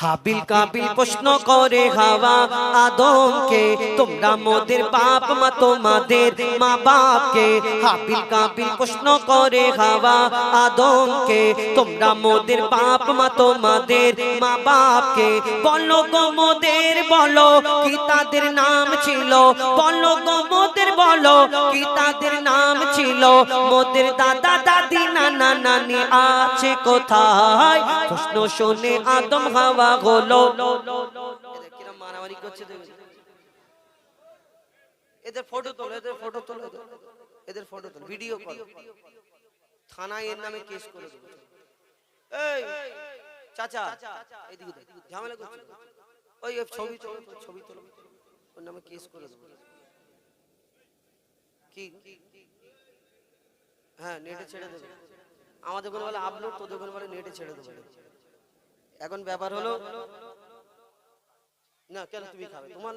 হাবিল কাবিল প্রশ্ন করে হাওয়া আদমকে, তোমরা মোদের বাপ মা তোমাদের মা বাপকে। হাবিল কাবিল প্রশ্ন করে হাওয়া আদমকে, তোমরা মোদের বাপ মা তোমাদের মা বাপকে। বলো গো মোদের বলো কি তাদের নাম ছিল, বলো গো মোদের বলো কি তাদের নাম ছিল। মোদের দাদা দাদি নানা নানি আছে কোথায়? প্রশ্ন শুনে আদম হাওয়া হলো। কিরম মারামারি করছে, এদের ফটো তোলো, এদের ফটো তোলো, এদের ফটো তোলো, ভিডিও করো, থানায় এর নামে কেস করে দেবো। এই চাচা এইদিকে ঝামেলা করছে, ওই ছবি তোলো, ছবি তোলো, ওর নামে কেস করে দেবো। কি হ্যাঁ নেটে ছেড়ে দেবে, আমাদের কোনো বলে আপলোড, তোদের কোনো বলে নেটে ছেড়ে দেবে। এখন ব্যাপার হলো না, কেন তুমি খাবে? তোমার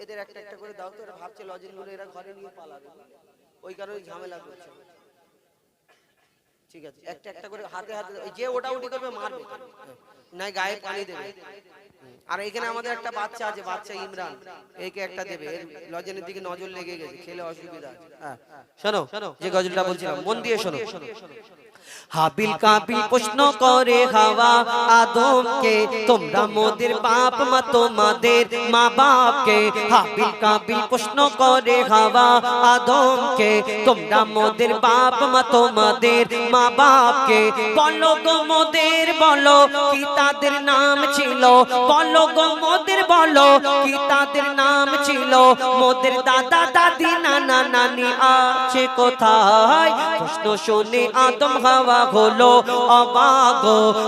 এদের একটা একটা করে দাও তো, এরা ভাবছে লজেন গুলো এরা ঘরে নিয়ে পালাবে, ওই কারণে ঝামেলা করছে। ঠিক আছে, একটা একটা করে হাতে হাতে যে ওটা উঠি করবে মারবে, নাই গায়ে পানি দেবে। আর এখানে আমাদের একটা বাচ্চা আছে, বাচ্চা ইমরান, একে একটা দেবে, লজেনের দিকে নজর লেগে গেছে, খেলে অসুবিধা আছে। হ্যাঁ শোনো, যে গজলটা বলছিলাম মন দিয়ে শোনো। হাবিল কাবিল প্রশ্ন করে হাওয়া আদমকে, তোমরা মোদের বাপ মা তোমাদের মা বাপকে। হাবিল কাবিল প্রশ্ন করে হাওয়া আদমকে, তোমরা মোদের বাপ মা তোমাদের মা বাপকে। বলো গো মোদের বলো কি তাদের নাম ছিল, বলো গো মোদের বলো কি তাদের নাম ছিল। মোদের দাদা দাদি নানা নানি আছে কোথায়? প্রশ্ন শুনে আদম হাওয়া হলো অবাক।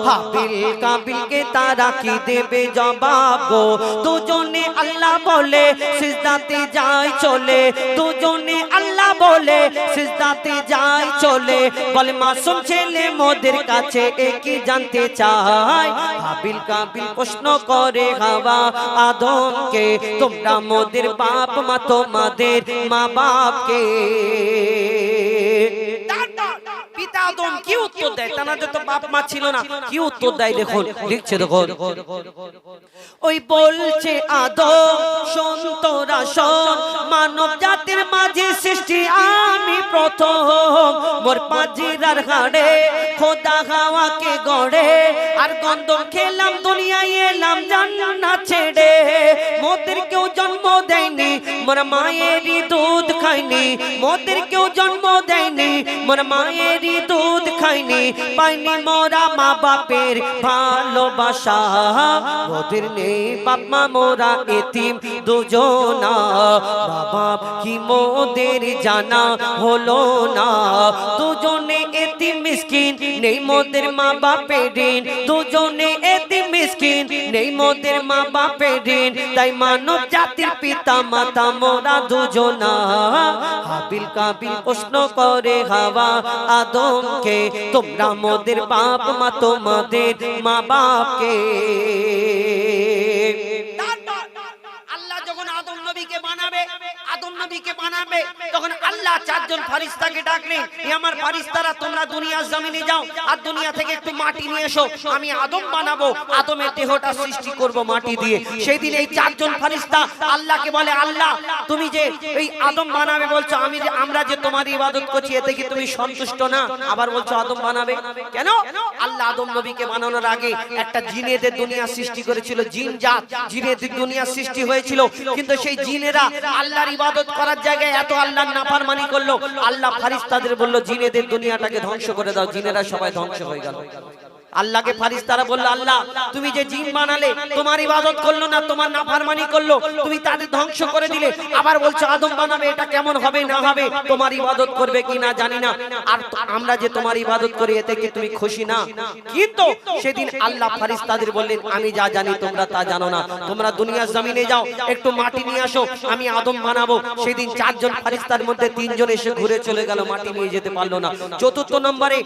হাবিল কাবিলকে তারা কি দেবে জবাব গো? দুজনে আল্লাহ বলে সিজদাতে যায় চলে, দুজনে আল্লাহ বলে সিজদাতে যায় চলে। বলে মাসুম ছেলে মোদের কাছে একই জানতে চায়। হাবিল কাবিল প্রশ্ন করে হাওয়া আদমকে, তোমরা মোদের বাপ মা তোমাদের মা বাপকে। পিতা আদম কি উত্তর দেয়? তানাদের তো বাপ মা ছিল না, কি উত্তর দেয় দেখুন, লিখছে দেখুন। ওই বলছে আদম শোন তোরা শোন, মানব জাতির মাঝে সৃষ্টি আমি প্রথম। মোর পাজিরার হাড়ে খোদা হাওয়াকে গড়ে, আর গন্ধম খেলাম দুনিয়ায় এলাম জান্নাত ছেড়ে। মোদের কেউ জন্ম দেয়নি, মোর মায়েরই দুধ খাইনি। মোদের কেউ জন্ম দেয়নি, মোর মায়েরই দুধ খাইনি। পাইনি মোরা মা বাপের ভালোবাসা, মোদের নেই বাপ মা মোরা এতিম দুজনা। বাবা কি মোদের জানা হলো না, দুজনে এতিম মিসকিন নেই মোদের মা বাপের ঋণ। দুজনে এতিম মিসকিন নেই মোদের মা বাপের ঋণ। তাই মানব জাতির পিতা মাতা মোরা দুজনা। হাবিল কাবিল প্রশ্ন করে হাওয়া আদমকে, তোমরা মোদের বাপ মা তোমাদের মা বাপকে। আল্লাহ যখন আদম নবীকে বানাবে, আদম নবীকে বানাবে, তখন আল্লাহ চারজন ফেরেশতাকে ডাকলেন, এ আমার ফেরেশতারা তোমরা দুনিয়ার জমিনে যাও, আর দুনিয়া থেকে একটু মাটি নিয়ে এসো, আমি আদম বানাবো, আদমের দেহটা সৃষ্টি করব মাটি দিয়ে। সেই দিন এই চারজন ফেরেশতা আল্লাহকে বলে, আল্লাহ তুমি যে এই আদম বানাবে বলছো, আমরা যে তোমার ইবাদত করছি, এতে কি তুমি সন্তুষ্ট না? আবার বলছো আদম বানাবে কেন? আল্লাহ আদম নবীকে বানানোর আগে একটা জিনেদের দুনিয়া সৃষ্টি করেছিল, জিন জাত, জিনেদের দুনিয়া সৃষ্টি হয়েছিল। কিন্তু সেই জিনেরা আল্লাহর ইবাদত করার জায়গায় এত আল্লাহর নাফরমানি করলো, আল্লাহ ফেরেশতাদের বলল জিনেদের দুনিয়াটাকে ধ্বংস করে দাও। জিনেরা সবাই ধ্বংস হয়ে গেল। আল্লাহকে ফেরেশতারা বলল, আল্লাহ তুমি যে জিন বানালে, তোমার ইবাদত করলো না, তোমার নাফরমানি করলো, তুমি তাদের ধ্বংস করে দিলে। আবার বলছো আদম বানাবে, এটা কেমন হবে না হবে, তোমার ইবাদত করবে কি না জানি না, আর আমরা যে তোমার ইবাদত করি এতে কি তুমি খুশি না? কিন্তু সেদিন আল্লাহ ফেরেশতাদের বললেন, আমি যা জানি তোমরা তা জানো না, তোমরা দুনিয়ার জমিনে যাও, একটু মাটি নিয়ে আসো, আমি আদম বানাবো। সেদিন চারজন ফেরেশতার মধ্যে তিনজন এসে ঘুরে চলে গেল, মাটি নিয়ে যেতে পারলো না। চতুর্থ নম্বরে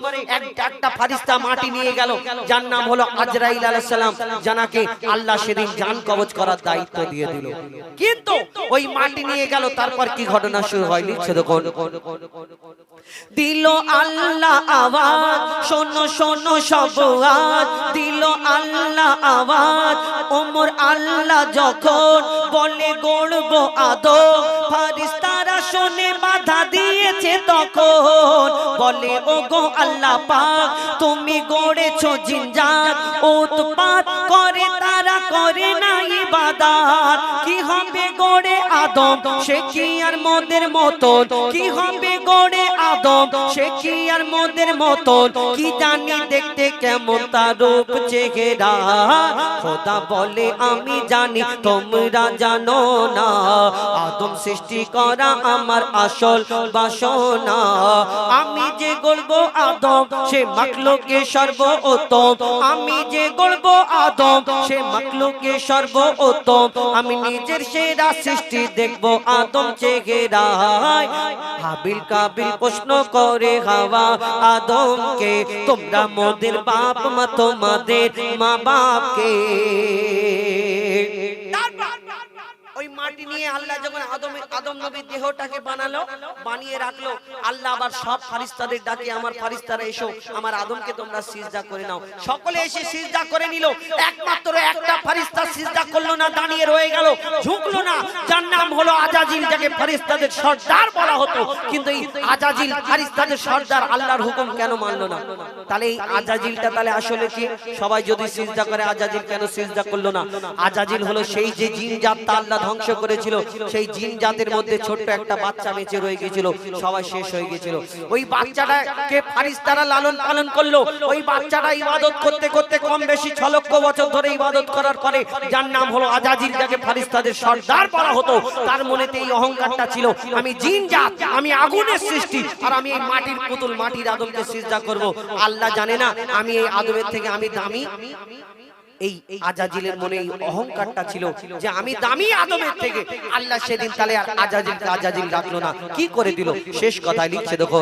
একটা ফেরেশতা মাটি নিয়ে গেল, যার নাম হলো আজরাইল আলাইহিস সালাম, জানাকে আল্লাহ সেদিন জান কবজ করার দায়িত্ব দিয়ে দিল। কিন্তু ওই মাটি নিয়ে গেল, তারপর কি ঘটনা শুরু হয় লিখছে দেখুন। দিল আল্লাহ আওয়াজ, শোনো শোনো সব আওয়াজ, দিল আল্লাহ আওয়াজ, ওমর আল্লাহ যখন বলে গড়ব আদম, ফারিস্তারা শুনে বাধা দিয়েছে তখন, বলে ওগো আল্লাহ পাক তুমি গড়েছো জিনজাত, উৎপাত করে তারা করে না ইবাদত, কি হবে গড়ে আদম সে কি আর মোদের মতন, কি হবে গড়ে আদম সে কি আর মোদের মতন, কি জানি দেখতে কেমন তার রূপ চেহারা, খোদা বলে আমি জানি তোমরা জানো না, আদম সৃষ্টি করা আমার আসল বাসনা, আমি যে গড়ব আদম সে মাখলুকে সর্বোত্তম, আমি যে গড়ব আদম সে মাখলুকে সর্বোত্তম, আমি নিজের সেরা সৃষ্টি দেখব আদম চেহারায়, হাবিল কাবিল প্রশ্ন করে হাওয়া আদমকে, তোমরা মোদের বাপ মা তোমাদের মা বাপকে। ওই মাটি নিয়ে আল্লাহ যখন আদম নবীর দেহটাকে বানালো, বানিয়ে রাখলো, আল্লাহ আবার সব ফারিস্তাদের ডাকে, আমার ফারিস্তারা এসো আমার আদমকে তোমরা সিজদা করে নাও, সকলে এসে সিজদা করে নিল, একমাত্র একটা ফারিস্তা সিজদা করলো না, দাঁড়িয়ে রয়ে গেল, ঝুঁকলো না, যার নাম হলো আজাজিল, যাকে ফারিস্তাদের সর্দার বলা হতো, কিন্তু এই আজাজিল ফারিস্তাদের সর্দার আল্লাহর হুকুম কেন মানলো না? তাহলে এই আজাজিলটা তাহলে আসলে কি? সবাই যদি সিজদা করে আজাজিল কেন সিজদা করলো না? আজাজিল হলো সেই যে জিন জাতটা আল্লাহ ধ্বংস করেছিল, সেই জিন জাতের মধ্যে ছোট্ট একটা বাচ্চা বেঁচে রয়ে গিয়েছিল, সবাই শেষ হয়ে গিয়েছিল, ওই বাচ্চাটাকে ফারিস্তারা লালন পালন করলো, ওই বাচ্চাটা ইবাদত করতে করতে কম বেশি 6 লক্ষ বছর ধরে ইবাদত করার পরে, যার নাম হলো আজাজিল, যাকে ফারিস্তাদের সর্দার বলা হতো, তার মনেতে এই অহংকারটা ছিল, আমি জিন জাত, আমি আগুনের সৃষ্টি, আর আমি এই মাটির পুতুল মাটির আদমকে সিজদা করব। আল্লাহ জানে না আমি এই আদমের থেকে আমি দামি? এই আজাজিলের মনে এই অহংকারটা ছিল যে আমি দামি আদমের থেকে। আল্লাহ সেদিন তাহলে আর আজাজিলকে আজাজিল রাখলো না, কি করে দিল? শেষ কথায় লিখছে দেখো,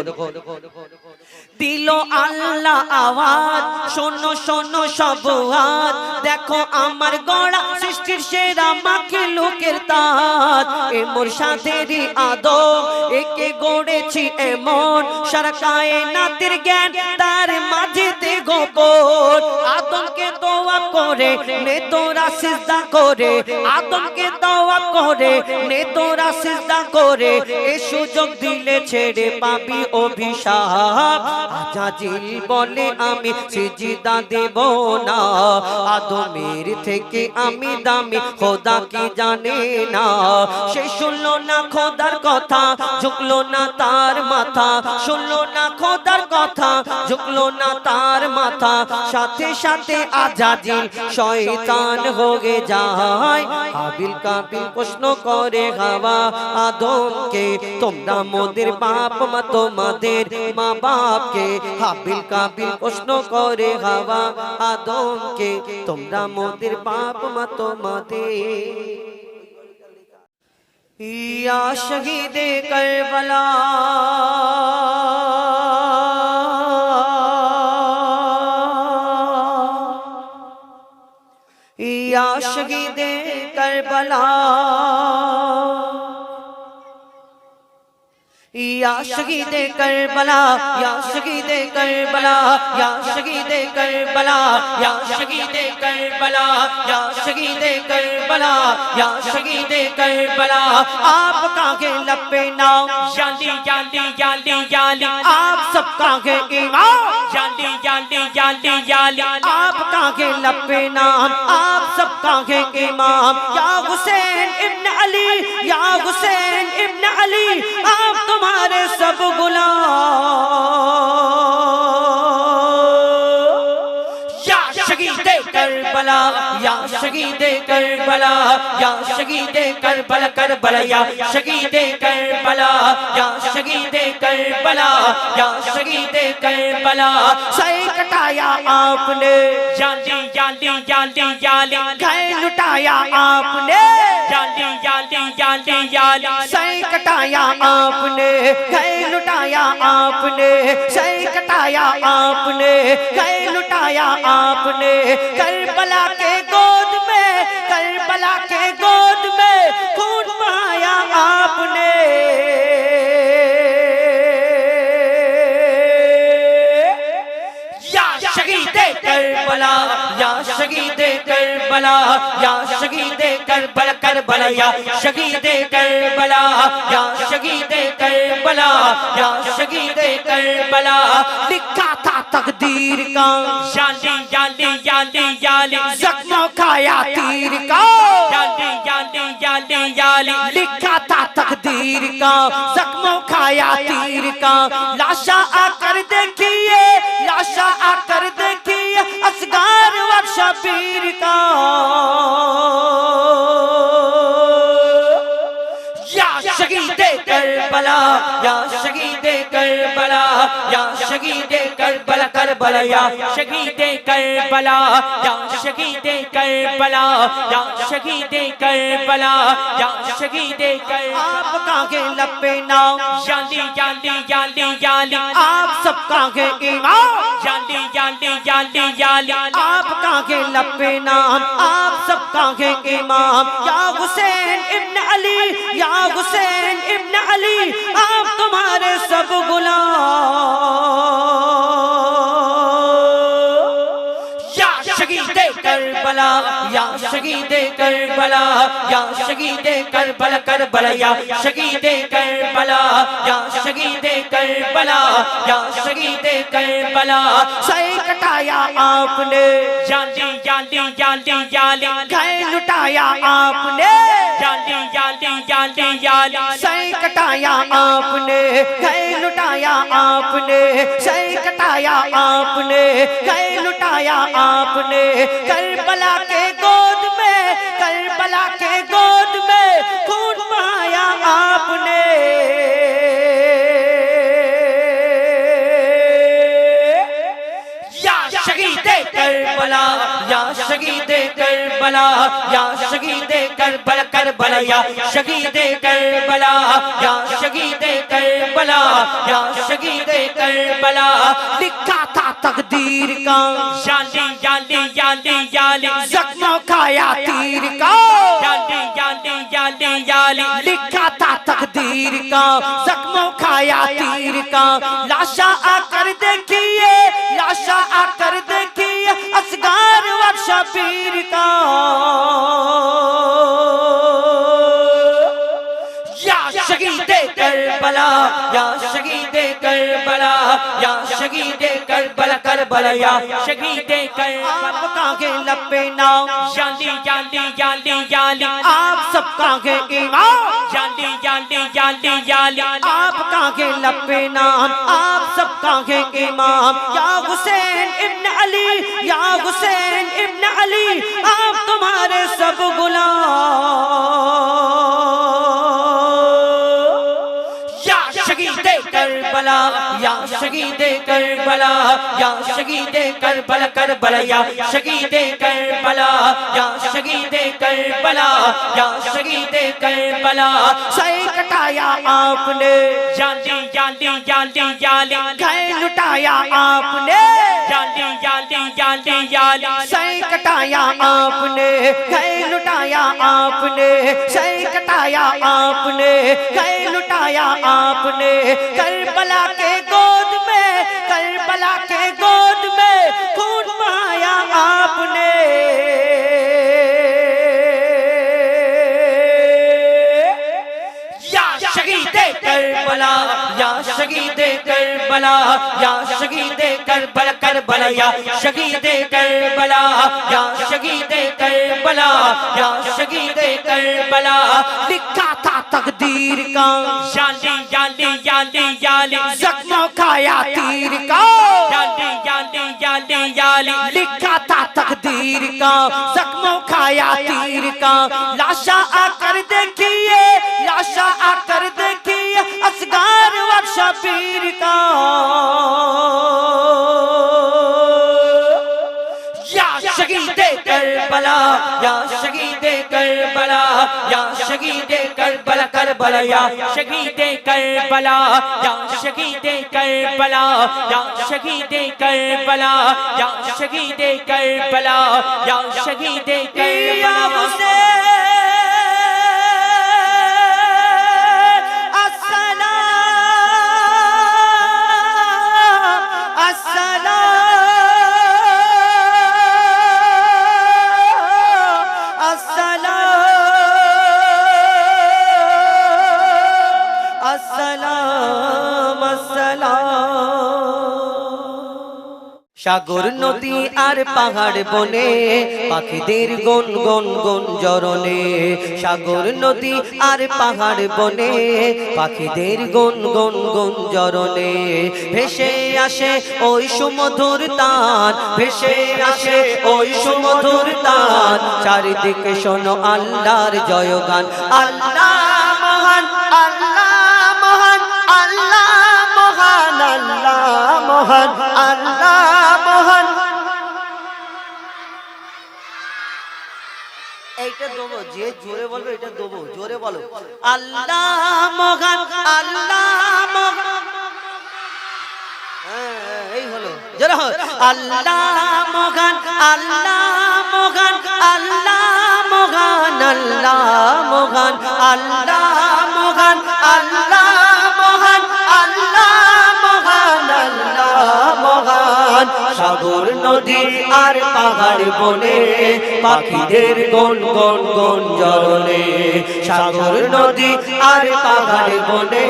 দিল আল্লাহ আওয়াজ, শোনো শোনো সব আওয়াজ, দেখো আমার গড়া সৃষ্টির সেরা মাখলুকের তাজ, এ মোর সাথেরই আদম, একে গড়েছি এমন, সারা কায়নাতের জ্ঞান তার মাঝেতে গোপন, আদমকে দোয়া করে নে তোরা সিজদা করে, আদমকে দোয়া করে নে তোরা সিজদা করে, এ সুযোগ দিলে ছেড়ে পাবি অভিশাপ, আজাজিল বলে আমি সিজদা দেব না, আদমের থেকে আমি দামি খোদা কি জানে না, সে শুনলো না খোদার কথা, ঝুঁকলো না তার মাথা, শুনলো না খোদার কথা, ঝুঁকলো না তার মাথা, সাথে সাথে আজাজিল শয়তান হয়ে যায়, হাবিল কাবিল প্রশ্ন করে হাওয়া আদমকে, তোমরা মোদের বাপ মা তোমাদের মা বাপকে, হাবিল কাবিল প্রশ্ন করে হাওয়া আদমকে, তোমরা মোদের বাপ মা তোমাদের। ইয়া শহীদে কারবালা या शहीदे करबला, या शहीदे करबला, या शहीदे करबला, या शहीदे करबला, या शहीदे करबला, या शहीदे करबला, या शहीदे करबला, आपका है लपे नाम याली याली याली याली, आप सबका है इमाम याली याली याली याली, आपका है लपे नाम, आप सबका है इमाम, या हुसैन इब्न अली, या हुसैन इब्न अली, आप तुम्हारे सब गुलाम, या शहीदे करबला, या शहीदे करबला, या शहीदे करबला करबला, या शहीदे करबला, या शहीदे करबला, या शहीदे करबला, सर कटाया आपने याली याली याली याली, घर लुटाया आपने याली याली याली याली, सर कटाया کٹایا آپ نے گئے لٹایا آپ نے سر کٹایا آپ نے گئے لٹایا آپ نے کربلا کے گود میں کربلا کے گود میں خون بہایا آپ نے شہید کربلا یا شہید کربلا یا شہید کربلا کربلا یا شہید کربلا یا شہید کربلا یا شہید کربلا لکھا تھا تقدیر کا یالی یالی یالی یالی زخموں کھایا تیر کا یالی یالی یالی یالی لکھا تھا تقدیر کا زخموں کھایا تیر کا لاشا آ کر دیکھیے لاشا آ کر دیکھیے اصغر و شبیر کا یا شہید کربلا یا شہید کربلا یا شہید کربلا کربلا یا شہید کربلا یا شہید کربلا یا شہید کربلا یا شہید کربلا آپ کانگے لپے نام یالی یالی یالی یالی آپ سب کانگے امام یالی یالی یالی یالی آپ کانگے لپے نام آپ سب کانگے امام یا حسین ابن علی یا حسین ابن علی آپ تمہارے سب غلام یا شہید کربلا یا شہید کربلا یا شہید کربلا کربلا یا شہید کربلا یا شہید کربلا یا شہید کربلا سر کٹایا آپ نے یالی یالی یالی یالی گئے لٹایا آپ نے یالی یالی یالی یالی سر کٹایا آپ نے گئے لٹایا آپ نے سر کٹایا آپ نے گئے لٹایا آپ نے کربلا کے گود میں کربلا کے گود میں خون بہایا آپ نے یا شہید کربلا یا شہید کربلا یا شہید کربلا کربلا یا شہید کربلا یا شہید کربلا یا شہید کربلا لکھا تھا تقدیر کا یالی یالی یالی یالی زخموں کھایا تیر کا یالی یالی یالی یالی لکھا تھا تقدیر کا زخموں کھایا تیر کا لاشا آ کر دیکھیے لاشا آ کر دیکھیے اصغر و شبیر کا یا شہید کربلا یا شہید کربلا یا شہید کربلا کربلا یا شہید کربلا آپ کانگے لپے نام یالی یالی یالی یالی آپ سب کانگے امام یالی یالی یالی یالی آپ کانگے لپے نام آپ سب کانگے امام یا حسین ابن علی یا حسین ابن علی آپ تمہارے سب غلام شہید کربلا یا شہید کربلا یا شہید کربلا کربلا یا شہید کربلا یا شہید کربلا یا شہید کربلا سر کٹایا آپ نے یالی یالی یالی یالی گئے لٹایا آپ نے یالی یالی یالی یالی سر کٹایا آپ نے گئے لٹایا آپ نے سر کٹایا آپ نے گئے لٹایا آپ نے کربلا کے گود میں کربلا کے گود میں خون بہایا آپ نے یا شہید کربلا یا شہید کربلا یا شہید کربلا کربلا یا شہید کربلا یا شہید کربلا یا شہید کربلا لکھا تھا تقدیر کا یالی یالی یالی یالی زخموں کھایا تیر کا یالی یالی یالی یالی لکھا تھا تقدیر کا زخموں کھایا تیر کا لاشا آ کر دیکھیے لاشا آ کر دیکھیے اصغر و شبیر کا یا شہید کربلا या शहीद करबला या शहीद करबला करबला या शहीद करबला या शहीद करबला या शहीद करबला या शहीद करबला या शहीद करबला সাগর নদী আর পাহাড় বনে পাখিদের গুন গুন গুঞ্জরণে সাগর নদী আর পাহাড় বনে পাখিদের গুন গুন গুঞ্জরণে ভেসে আসে ওই সুমধুর তান ভেসে আসে ওই সুমধুর তান চারিদিকে শোনো আল্লাহর জয়গান আল্লাহ মহান আল্লাহ মহান আল্লাহ মহান আল্লাহ মহান আল্লাহ মহান এইটা দেবো যে জোরে বলবে এটা দেবো জোরে বলো আল্লাহ মহান আল্লাহ মহান এই হলো জোরে আল্লাহ মহান আল্লাহ মহান আল্লাহ মহান আল্লাহ মহান আল্লাহ মহান আল্লাহ মহান আল্লাহ মহান আল্লাহ মহান সাগর নদী আর পাহাড় বনে পাখিদের গুন গুন গুঞ্জরণে সাগর নদী আর পাহাড় বনে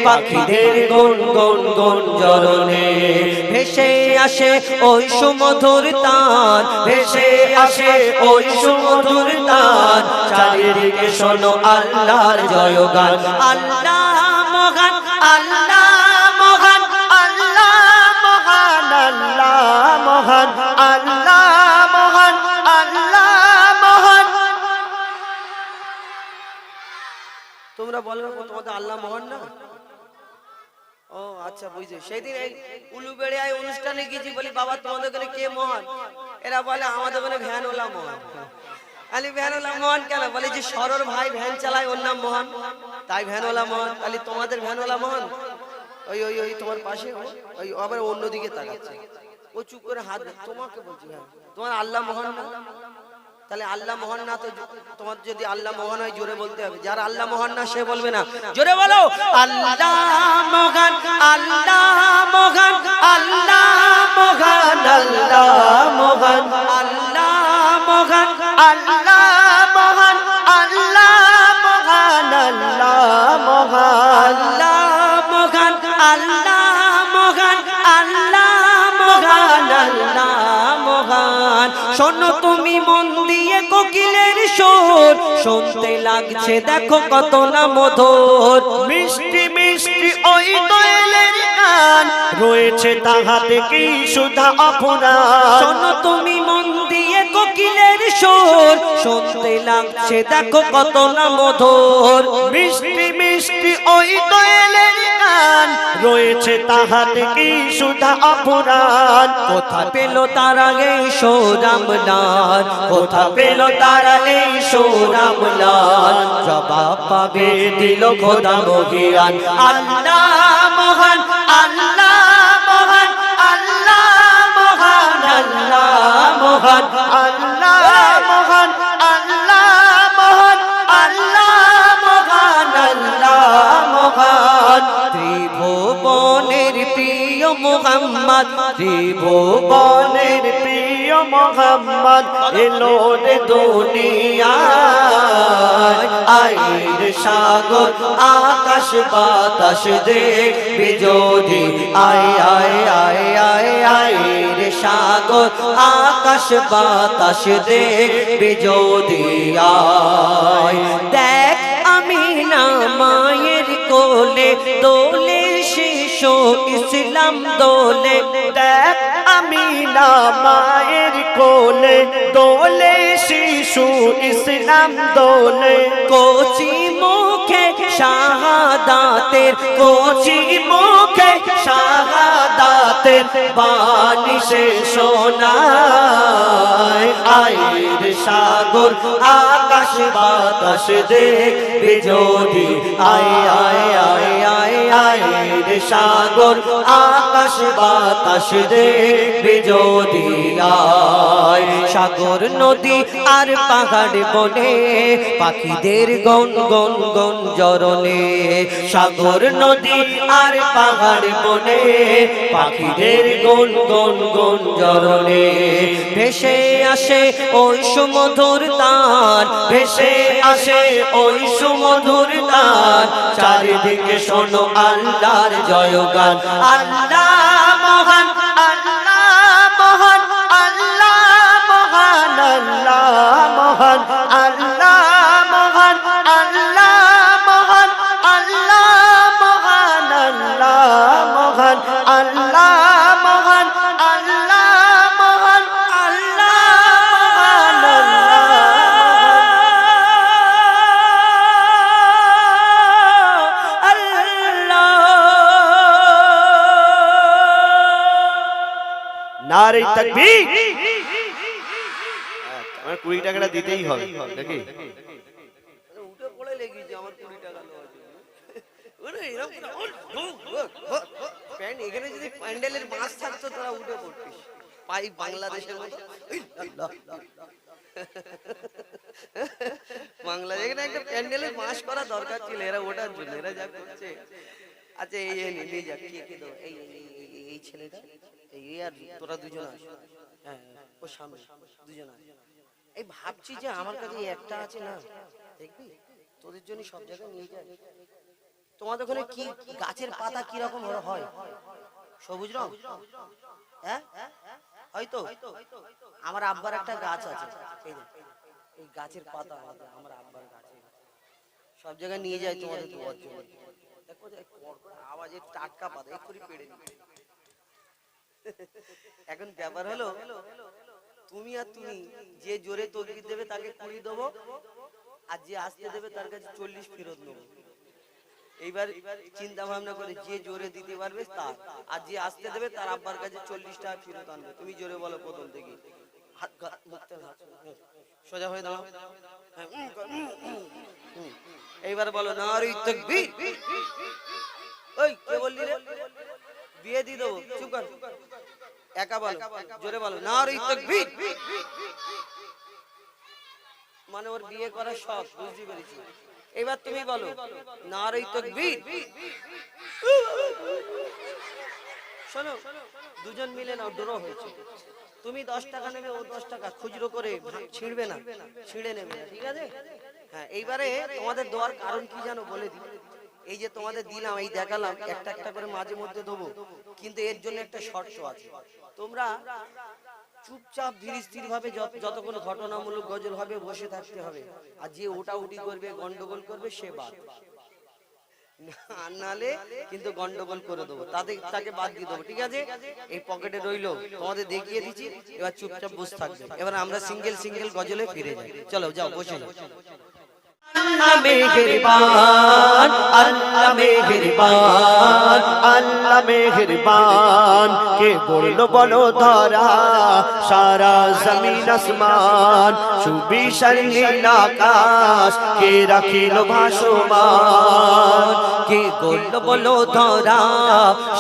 পাখিদের গুন গুন গুঞ্জরণে ভেসে আসে ওই সুমধুর তান ভেসে আসে ওই সুমধুর তান চারিদিকে শোনো আল্লাহর জয়গান আল্লাহ মহান আল্লাহ মহান আল্লাহ মহান আল্লাহ মহান আল্লাহ মহান আল্লাহ মহান তোমরা বলো তোমাদের আল্লাহ মহান না ও আচ্ছা বুঝছি সেদিন এই উলুবেড়িয়ায় অনুষ্ঠানে গেছি বলি বাবা তোমাদের ওখানে কে মহান এরা বলে আমাদের ওখানে ভ্যানওয়ালা মহান আলি ভ্যানওয়ালা মহান কেন বলে যে সরর ভাই ভ্যান চালায় ওর নাম মহান তাই ভ্যানওয়ালা মহান তাহলে তোমাদের ভ্যানওয়ালা মহান ওই ওই ওই তোমার পাশে ওই আবার অন্যদিকে তাকাচ্ছে ও চুপ করে হাত তোমাকে বলছি তোমার আল্লাহ মহান না তাহলে আল্লাহ মহান না তো তোমার যদি আল্লাহ মহান হয় জোরে বলতে হবে যার আল্লাহ মহান না সে বলবে না জোরে বলো আল্লাহ মহান আল্লাহ মহান আল্লাহ মহান আল্লাহ মহান আল্লাহ মহান আল্লাহ মহান আল্লাহ মহান আল্লাহ মহান আল্লাহ মহান আল্লাহ মহান আল্লাহ মহান আল্লাহ মহান শোনো তুমি মন দিয়ে কোকিলের সুর শুনতে লাগছে দেখো কত না মধুর মিষ্টি মিষ্টি ওই দোয়েলের গান রয়েছে তাহাতে কি সুধা অপরাধ শোনো তুমি মন দিয়ে কোকিলের সুর শুনতে লাগছে দেখো কত না মধুর মিষ্টি মিষ্টি ওই দোয়েলের গান রয়েছে তাহাতে কি সুধা অপরাধ কোথা পেল তারা এই সোরাম লাল কোথা পেল তারা এই সোরাম লাল জবাব পাবে দিল খোদা মহিয়ান আল্লাহ মহান আল্লাহ মহান আল্লাহ মহান আল্লাহ মহান আল্লাহ মহান আল্লাহ মহান আল্লাহ মহান আল্লাহ মহান ত্রিভুবনের প্রিয় মুহাম্মদ ত্রিভুবনের প্রিয় মুহাম্মদ এলো রে দুনিয়ায় আইর সাগর আকাশ বাতাস দেখবি যদি আয় আয় আয় আয় আইর সাগর আকাশ বাতাস দেখবি যদি আয় দেখ আমিনা মায়ের কোলে দোলে শিশু ইসলাম দোলে দেখ আমিনা মায়ের কোলে দোলে শিশু ইসলাম দোলে কোচি মুখে শাহাদাতের কচি মুখে শাহাদাতের বাণী সে শোনায় আয়ের সাগর আকাশ বাতাস দেখবে যদি আয় আয় আয় আয় আয়ের সাগর আকাশ বাতাস দেখবে যদি আয় সাগর নদী আর পাহাড় বনে পাখিদের গন গন গন জরনে সাগর নদী আর পাহাড় বনে পাখিদের গন গন গন জরনে ভেসে আসে ওই সুমধুর তান ভেসে আসে ওই সুমধুর তান চারিদিকে শোনো আল্লাহর জয়গান আল্লাহ মহান আল্লাহ মহান আল্লাহ মহান আল্লাহ মহান আল্লাহ মহান আল্লাহ মহান আল্লাহ মহান আল্লাহ মহান আল্লাহ মহান আল্লাহ মহান আল্লাহ মহান নারে তাকবীর আমার 20 টাকাটা দিতেই হবে নাকি উঠে পড়ে লেগেছে আমার 20 টাকা দেওয়ার জন্য ওরে এরকম প্যান্ট এখানে যদি প্যান্ডেলের মাছ থাকতো তোরা উঠে পড়তিস পাই বাংলাদেশের মতো বাংলাদেশ এখানে একটা প্যান্ডেলের মাছ করা দরকার ছিল এরা ওঠার জন্য এরা যা করছে আচ্ছা এই নিয়ে যা কে দাও এই ছেলেটা এই আর তোরা দুজন আস হ্যাঁ ও সামনে দুজন আস এই ভাবছি যে আমার কাছে একটা আছে না দেখবি তোদের জন্য সব জায়গায় নিয়ে যাই তোমাদের ওখানে কি গাছের পাতা কি রকম হয় সবুজ রং হ্যাঁ হয়তো আমার আব্বার একটা গাছ আছে এই গাছের পাতা আমার আব্বার গাছে সব জায়গায় নিয়ে যাই তোমাদের দেওয়ার জন্য দেখো আওয়াজের টাটকা পাতা এক্ষুনি পেড়ে নিচ্ছে এখন ব্যাপার হলো তুমি আর তুমি যে জোরে তকবীর দেবে তাকে 20 দেবো আর যে আসতে দেবে তার কাছে 40 ফেরত নেবো এইবার চিন্তা ভাবনা করে যে জোরে দিতে পারবে তার আর যে আসতে দেবে তার আব্বার কাছে 40 টাকা ফেরত আনবে তুমি জোরে বলো প্রথম থেকে হাত মুখতে সোজা হয়ে দাও এইবার বলো নারে তাকবীর ওই কে বললি রে বিয়ে দিয়ে দেবো চুপ কর একা বলো জোরে বলো নারে তাকবীর মানে ওর বিয়ে করার শখ বুঝতে পেরেছি এবার তুমি বলো নারে তাকবীর শোনো দুজন মিলে নাও ড্র হয়েছে তুমি 10 টাকা নেবে ও 10 টাকা খুচরো করে ছিঁড়বে না ছিঁড়ে নেবে ঠিক আছে হ্যাঁ এইবারে তোমাদের দেওয়ার কারণ কি জানো বলে দিই এই যে তোমাদের দিলাম এই দেখালাম একটা একটা করে মাঝে মধ্যে দেবো কিন্তু এর জন্য একটা শর্ত আছে তোমরা চুপচাপ ধীর স্থির ভাবে যতক্ষণ ঘটনামূলক গজল হবে বসে থাকতে হবে আর যে ওটা উটি করবে গন্ডগোল করবে সে বাদ নালে কিন্তু গন্ডগোল করে দেবো তাকে বাদ দিয়ে দেবো ঠিক আছে এই পকেটে রইলো তোমাদের দেখিয়ে দিচ্ছি এবার চুপচাপ বসে থাকবে এবার আমরা সিঙ্গেল সিঙ্গেল গজলে ফিরে যাই চলো যাও বসে যাও আল্লাহ মেহেরবান আল্লাহ মেহেরবান আল্লাহ মেহেরবান কে বললো বলো ধরা সারা জমিন আসমান সুবিশাল নীল আকাশ কে রাখিল ভাসমান কে বললো বলো ধরা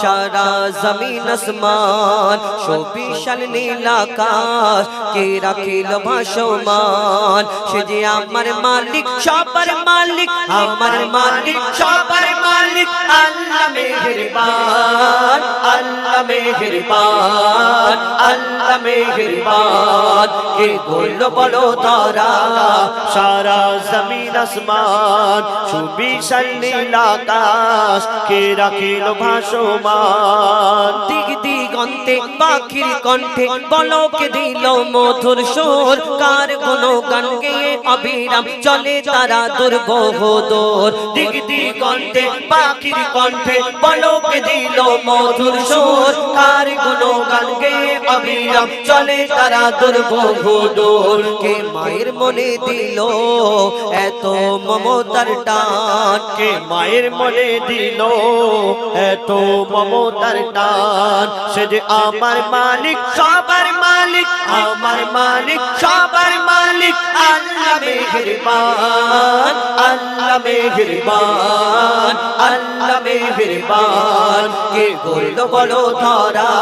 সারা জমিন আসমান সুবিশাল নীল আকাশ কে রাখিল ভাসমান সে যে আমার মালিক সবার মালিক আমার মালিক সবার মালিক আল্লাহ মেহেরবান আল্লাহ মেহেরবান আল্লাহ মেহেরবান কে বললো বলো ধরা সারা জমিন আসমান সুবিশাল নীল আকাশ কে রাখিল ভাসমান দিক দিগন্তে পাখির কণ্ঠে বলকে দিল মধুর সুর কার কোন গান গেয়ে অবিরাম চলে তারা দুর্বহদর দিক দিগন্তে পাখির কণ্ঠে বলকে দিল মধুর সুর কার কোন গান গেয়ে অবিরাম চলে তারা দুর্বহদর কে মায়ের মনে দিল এত মমতার টান কে মায়ের মনে দিল এত মমতার টান সে যে আমার মালিক সবার মালিক আমার মালিক সবার মালিক আল্লাহ মেহেরবান আল্লাহ মেহেরবান আল্লাহ মেহেরবান কে করল বলো ধরা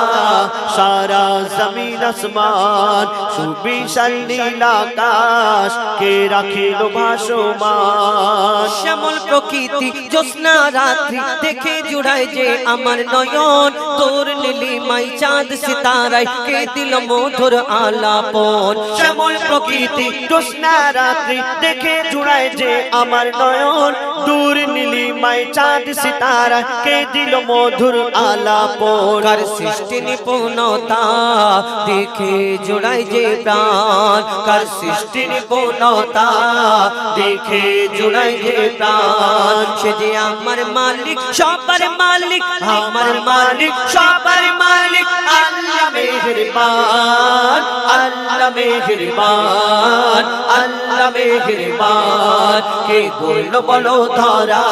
সারা জমিন আসমান সুবিশাল নীল আকাশ কে রাখিল ভাসমান শ্যামল প্রকৃতি জ্যোৎস্না রাত্রি দেখে জুড়ায় যে আমার নয়ন তোর নীলিমাই চাঁদ সিতারায় কে দিল মধুর আলাপন শ্যামল প্রকৃতি জ্যোৎস্না রাত্রি দেখে জুড়ায় যে আমার নয়ন দূর নীলিমায় চাঁদ সিতারা কে দিল মধুর আলাপন কার সৃষ্টি নিপুণতা দেখে জুড়ায় যে প্রাণ কার সৃষ্টি নিপুণতা দেখে জুড়ায় যে প্রাণ সে যে আমার মালিক সবার মালিক আমার মালিক সবার মালিক আল্লাহ মেহেরবান আল্লাহ মেহেরবান আল্লাহ মেহেরবান কে বলল বলো ধরা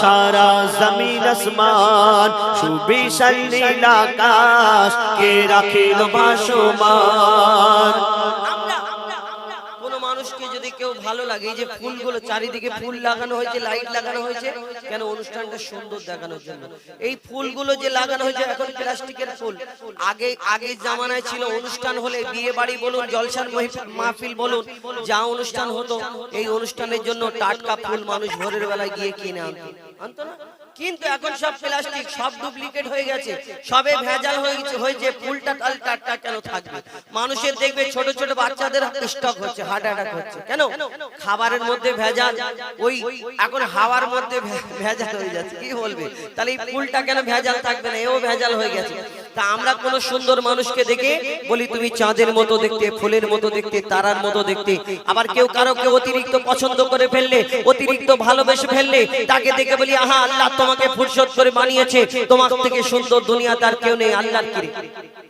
সারা জমিন আসমান সুবিশাল নীল আকাশ কে রাখিল ভাসমান কোন মানুষকে যদি কেউ ভালো লাগে এই যে ফুলগুলো চারিদিকে ফুল লাগানো হয়েছে লাইট লাগানো হয়েছে কেন অনুষ্ঠানটা সুন্দর দেখানোর জন্য এই ফুলগুলো যে লাগানো হয়েছে এখন প্লাস্টিকের ফুল আগে জামানায় ছিল অনুষ্ঠান হলে বিয়ে বাড়ি বলুন জলসার মাহফিল বলুন যা অনুষ্ঠান হতো এই অনুষ্ঠানের জন্য টাটকা ফুল মানুষ ভোরের বেলায় গিয়ে কিনে আনতো না কিন্তু এখন সব প্লাস্টিক সব ডুপ্লিকেট হয়ে গেছে সবে ভেজাল হয়েছে ফুলটা টাটকা কেন থাকবে মানুষের দেখবে ছোট ছোট বাচ্চাদের স্ট্রোক হচ্ছে হার্ট অ্যাটাক হচ্ছে কেন খাবারের মধ্যে ভেজাল ওই এখন হাওয়ার মধ্যে ভেজাল হয়ে যাচ্ছে কি বলবে তাহলে এই ফুলটা কেন ভেজাল থাকবে না এও ভেজাল হয়ে গেছে তা আমরা কোন সুন্দর মানুষকে দেখে বলি তুমি চাঁদের মতো দেখতে ফুলের মতো দেখতে তারার মতো দেখতে আবার কেউ কারোকে অতিরিক্ত পছন্দ করে ফেললে অতিরিক্ত ভালোবেসে ফেললে তাকে দেখে বলি আহা আল্লাহ তোমাকে ফুরসত করে বানিয়েছে তোমার থেকে সুন্দর দুনিয়া তার কেউ নেই আল্লাহর কি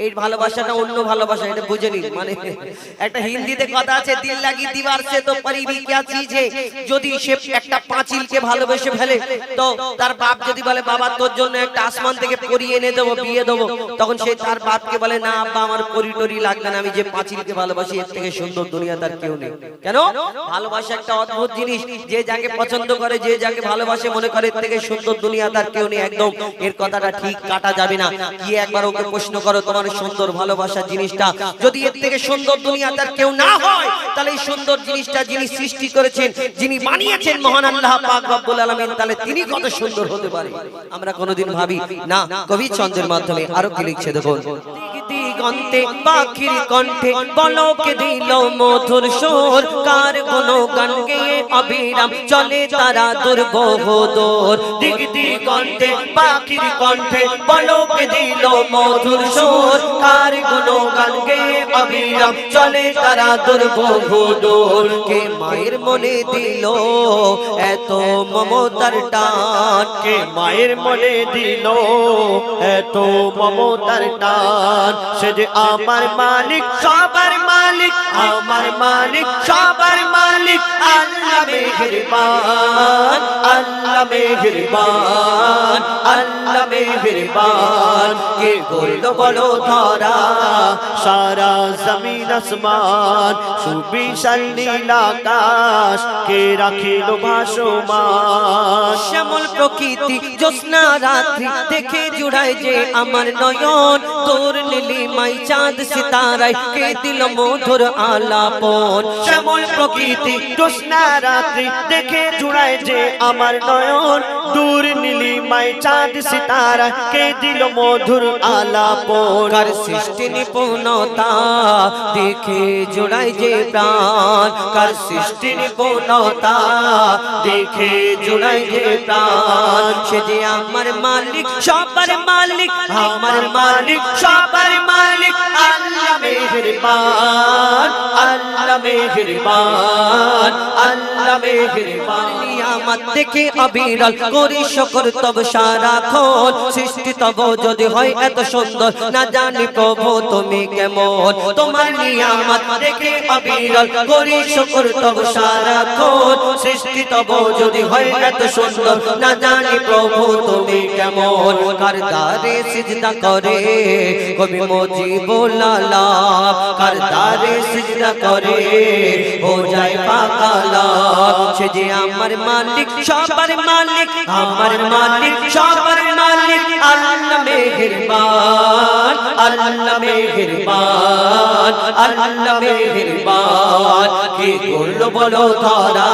এই ভালোবাসাটা অন্য ভালোবাসা এটা বুঝে নিন মানে একটা হিন্দিতে কথা আছে দিল লাগি দিবার সে তো পরিবি क्या चीज है যদি সে একটা পাঁচিলকে ভালোবেসে ফেলে তো তার বাপ যদি বলে বাবা তোর জন্য একটা আসমান থেকে পরি এনে দেব বিয়ে দেব তখন সে তার বাপকে বলে না আব্বা আমার পরি টরি লাগবে না আমি যে পাঁচিলকে ভালোবাসি এর থেকে সুন্দর দুনিয়া তার কেউ নেই কেন ভালোবাসা একটা অদ্ভুত জিনিস যে যাকে পছন্দ করে যে যাকে ভালোবাসে মনে করে এর থেকে সুন্দর দুনিয়া তার কেউ নেই একদম এর কথাটা ঠিক কাটা যাবে না কি একবার ওকে প্রশ্ন করো তোমার সুন্দর ভালোবাসা জিনিসটা যদি এর থেকে সুন্দর দুনিয়া তার কেউ না হয় তাহলে এই সুন্দর জিনিসটা যিনি সৃষ্টি করেছেন যিনি বানিয়েছেন মহান আল্লাহ পাক রব্বুল আলামিন তাহলে তিনি কত সুন্দর হতে পারে আমরা কোনোদিন ভাবি না কবি ছন্দের মাধ্যমে আরো কি লিখছে দেখুন দিগন্তে পাখির কণ্ঠে পলকে দিল মধুর সুর কার কোনো গান গেয়ে অবিরাম চলে তারা দুর্বহ দূর দিগন্তে পাখির কণ্ঠে পলকে দিল মধুর সুর কার কোনো গান গেয়ে অবিরাম চলে তারা দুর্বহ দূর কে মায়ের মনে দিল এত মমতার টান কে মায়ের মনে দিল এত মমতার টান সে যে আমার মালিক সবার মালিক আমার মালিক সবার মালিক আল্লাহ মেহেরবান আল্লাহ মেহেরবান আল্লাহ মেহেরবান কে বলল বলো ধরা সারা জমিন আসমান সুবিশাল নীল আকাশ কে রাখিল ভাসমান শ্যামল প্রকৃতি জ্যোৎস্না রাত্রি দেখে জুড়ায় যে আমার নয়ন তোর নীলিমাই চাঁদ সিতারায় কে দিল মধুর আলাপন শ্যামল প্রকৃতি জ্যোৎস্না রাত্রি দেখে জুড়ায় যে আমার নয়ন দূর নীলিমায় চাঁদ সিতারা কে দিল মধুর আলাপন কার সৃষ্টি নিপুণতা দেখে জুড়ায় যে প্রাণ কার সৃষ্টি নিপুণতা দেখে জুড়ায় যে প্রাণ সে যে আমার মালিক সবার মালিক আমার মালিক সবার মালিক আল্লাহ মেহেরবান আল্লাহ মেহেরবান আল্লাহ আল্লাহ মেহেরবান নিয়ামত দেখে অবিরল করি শুকর তব সারাক্ষণ সৃষ্টি তব যদি হয় এত সুন্দর না জানি প্রভু তুমি কেমন তোমার নিয়ামত দেখে অবিরল করি শুকর তব সারাক্ষণ সৃষ্টি তব যদি হয় এত সুন্দর না জানি প্রভু তুমি কেমন কার দারে সিজদা করে কবি মুজিবুল আলাম কার দারে সিজদা করে हो जाए पाकाला সে যে আমার মালিক সবার মালিক আমার মালিক সবার মালিক আল্লাহ মেহেরবান আল্লাহ মেহেরবান আল্লাহ মেহেরবান কি করলো বলো তারা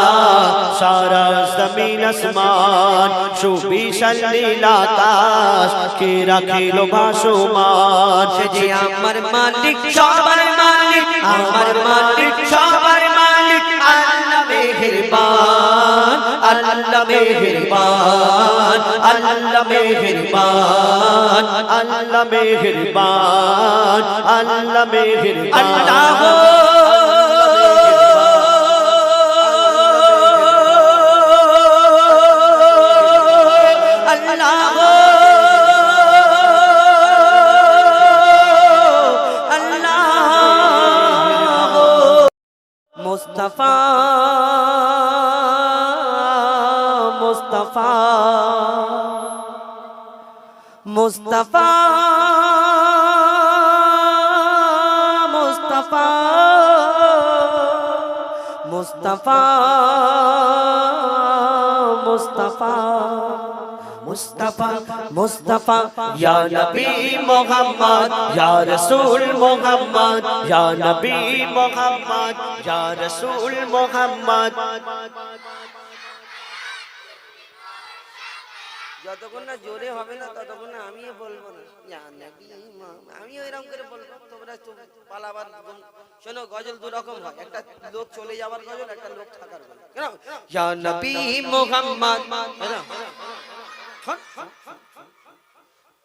সারা জমিন আসমান সুবিশাল নীল আকাশ কে রাখিল ভাসমান সে যে আমার মালিক সবার মালিক আমার মালিক সবার মালিক আল্লাহ মেহেরবান আল্লাহ মেহেরবান আল্লাহ মেহেরবান আল্লাহ মেহেরবান আল্লাহ মেহেরবান আল্লাহ মুস্তাফা মুস্তাফা মুস্তাফা মুস্তাফা মুস্তাফা মুস্তাফা মুস্তাফা মুস্তাফা या नबी मोहम्मद या रसूल मोहम्मद या नबी मोहम्मद या रसूल मोहम्मद যতক্ষণ না জোরে হবে না ততক্ষণ না আমিও বলবো না ইয়া নবী আমিও এরকম করে বলবো তোমরা তো পালাবার শোনো গজল দু রকম হয় একটা লোক চলে যাওয়ার গজল একটা লোক থাকার গজল কেন ইয়া নবী মুহাম্মদ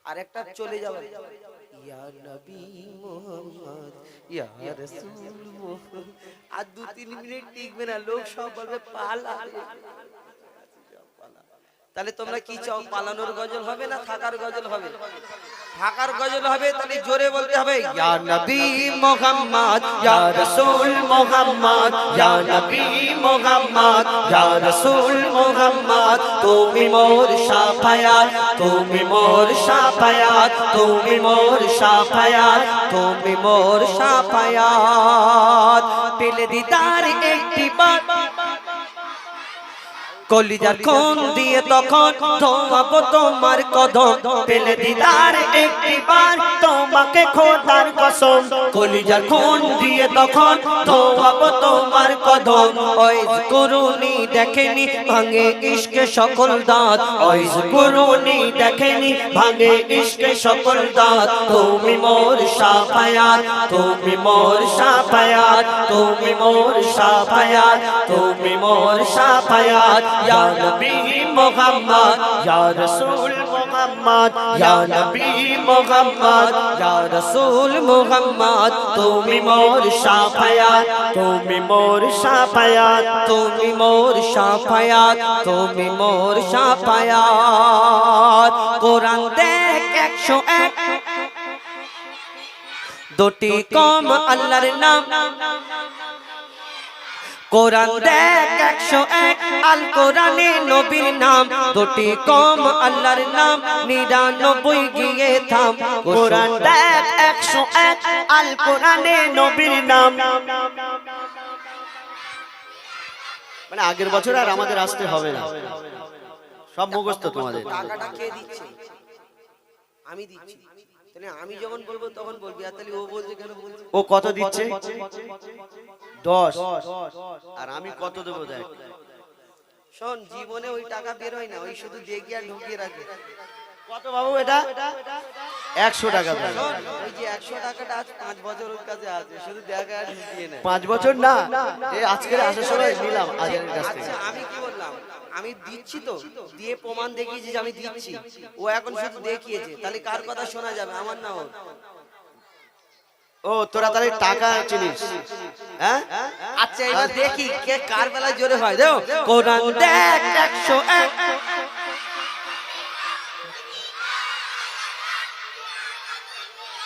আর একটা চলে যাওয়ার ইয়া নবী মুহাম্মদ ইয়া রাসূল মুহাম্মদ আর 2-3 মিনিট টিকবে না লোক সব বলবে পালা তাহলে তোমরা কি চাও পালানোর গজল হবে না থাকার গজল হবে থাকার গজল হবে তাহলে জোরে বলতে হবে ইয়া নবী মুহাম্মদ ইয়া রাসূল মুহাম্মদ ইয়া নবী মুহাম্মদ ইয়া রাসূল মুহাম্মদ তুমি মোর শাফায়াত তুমি মোর শাফায়াত তুমি মোর শাফায়াত তুমি মোর শাফায়াত পেলে দিদার একটি বাত কলিজার কোন দিয়ে তখন ধোয়াবো তোমার কদম পেলে দিদার একটিবার তোমাকে খোদার কসম কলিজার কোন দিয়ে তখন ধোয়াবো তোমার কদম ওইজ করুনি দেখেনি ভাঙে ইশকে সকল দাঁত ওইজ করুনি দেখেনি ভাঙে ইশকে সকল দাঁত তুমি মোর শাফায়াত তুমি মোর শাফায়াত তুমি মোর শাফায়াত তুমি মোর শাফায়াত ইয়া নবী মুহাম্মদ या रसूल मोहम्मद या नबी মুহাম্মদ ইয়া রাসূল মুহাম্মদ তুমি মোর শাফায়াত তুমি মোর শাফায়াত তুমি মোর শাফায়াত তুমি মোর শাফায়াত কোরআন দেখ 101 দুটি কম আল্লাহর নাম কোরআন দেখ 101 আল কোরআনে নবীর নাম দুটি কম আল্লাহর নাম 99 গিয়ে থাম কোরআন দেখ 101 আল কোরআনে নবীর নাম মানে আগের বছর আর আমাদের আসতে হবে না সব মুখস্থ তোমাদের টাকাটা কে দিচ্ছে আমি দিচ্ছি তাহলে আমি যখন বলবো তখন বলবি আর তাহলে ও বলছে কেন বলছে ও কত দিচ্ছে 10 আর আমি কত দেবো দেখ শোন জীবনে ওই টাকা বের হয় না ওই শুধু দেখি আর ঢুকিয়ে রাখে কত বাবু এটা 100 টাকা দেব শোন ওই যে 100 টাকাটা আজ 5 বছর ওর কাছে আছে শুধু দেখা আর ঢুকিয়ে না 5 বছর না এই আজকের আসার সময় নিলাম আজের কাছ থেকে আচ্ছা আমি কি বললাম আমি দিচ্ছি তো দিয়ে প্রমাণ দেখিয়েছি যে আমি দিচ্ছি ও এখন শুধু দেখিয়েছে তাহলে কার কথা শোনা যাবে আমার না ওর ও তোরা তাহলে টাকা চিনিস, হ্যাঁ? আচ্ছা এবার দেখি কে কার বেলায় জোরে হয়। দেখো কোরআন দেখ 101,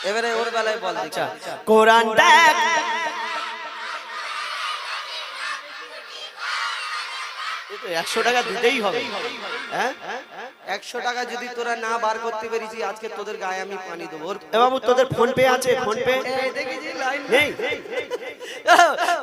এবারে ওর বেলায় বল দেখি। কোরআন দেখ, এ তো 100 টাকা দিতেই হবে, হ্যাঁ? 100 টাকা যদি তোরা না বার করতে পেরেছি আজকে তোদের গায়ে আমি পানি দেবো। এ বাবু তোদের ফোন পে আছে? ফোন পে এই দেখেছি লাইন নেই?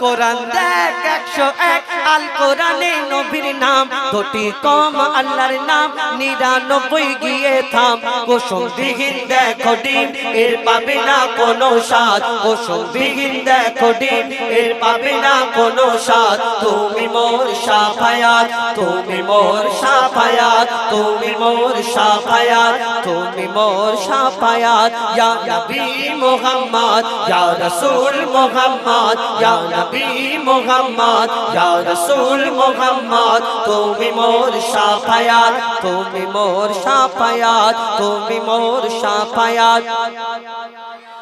কোরআন দেখ 101, আল কোরআনে নবীর নাম, দুটি কম আল্লাহর নাম, 99 গিয়ে থাম। কুসুম বিহীন দেখো ডিম, এর পাবে না কোনো স্বাদ। কুসুম বিহীন দেখো ডিম, এর পাবে না কোনো স্বাদ। তুমি মোর শাফায়াত, তুমি মোর শাফায়াত, তুমি মোর শাফায়াত, তুমি মোর শাফায়াত। ইয়া নবী মুহাম্মদ, ইয়া রাসূল মুহাম্মদ, ইয়া নবী মুহাম্মদ, ইয়া রাসূল মুহাম্মদ। তুমি মোর শাফায়াত, তুমি মোর শাফায়াত, তুমি মোর শাফায়াত,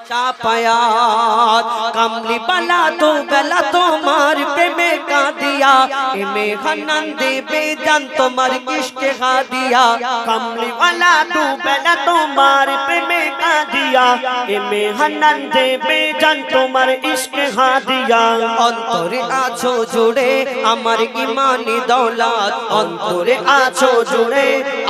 শাফায়াত। কামলি বালা তো বেলা তোমার প্রেমে কাঁদিয়া, এমে হান্নান দেবে জান তোমার ইশকে হাদিয়া। কামলি वाला तू बेला তোমার প্রেমে কাঁদিয়া, এমে হান্নান দেবে জান তোমার ইশক হাদিয়া। অন্তরে আছো জুড়ে আমার ইমানি দৌলত, অন্তরে আছো জুড়ে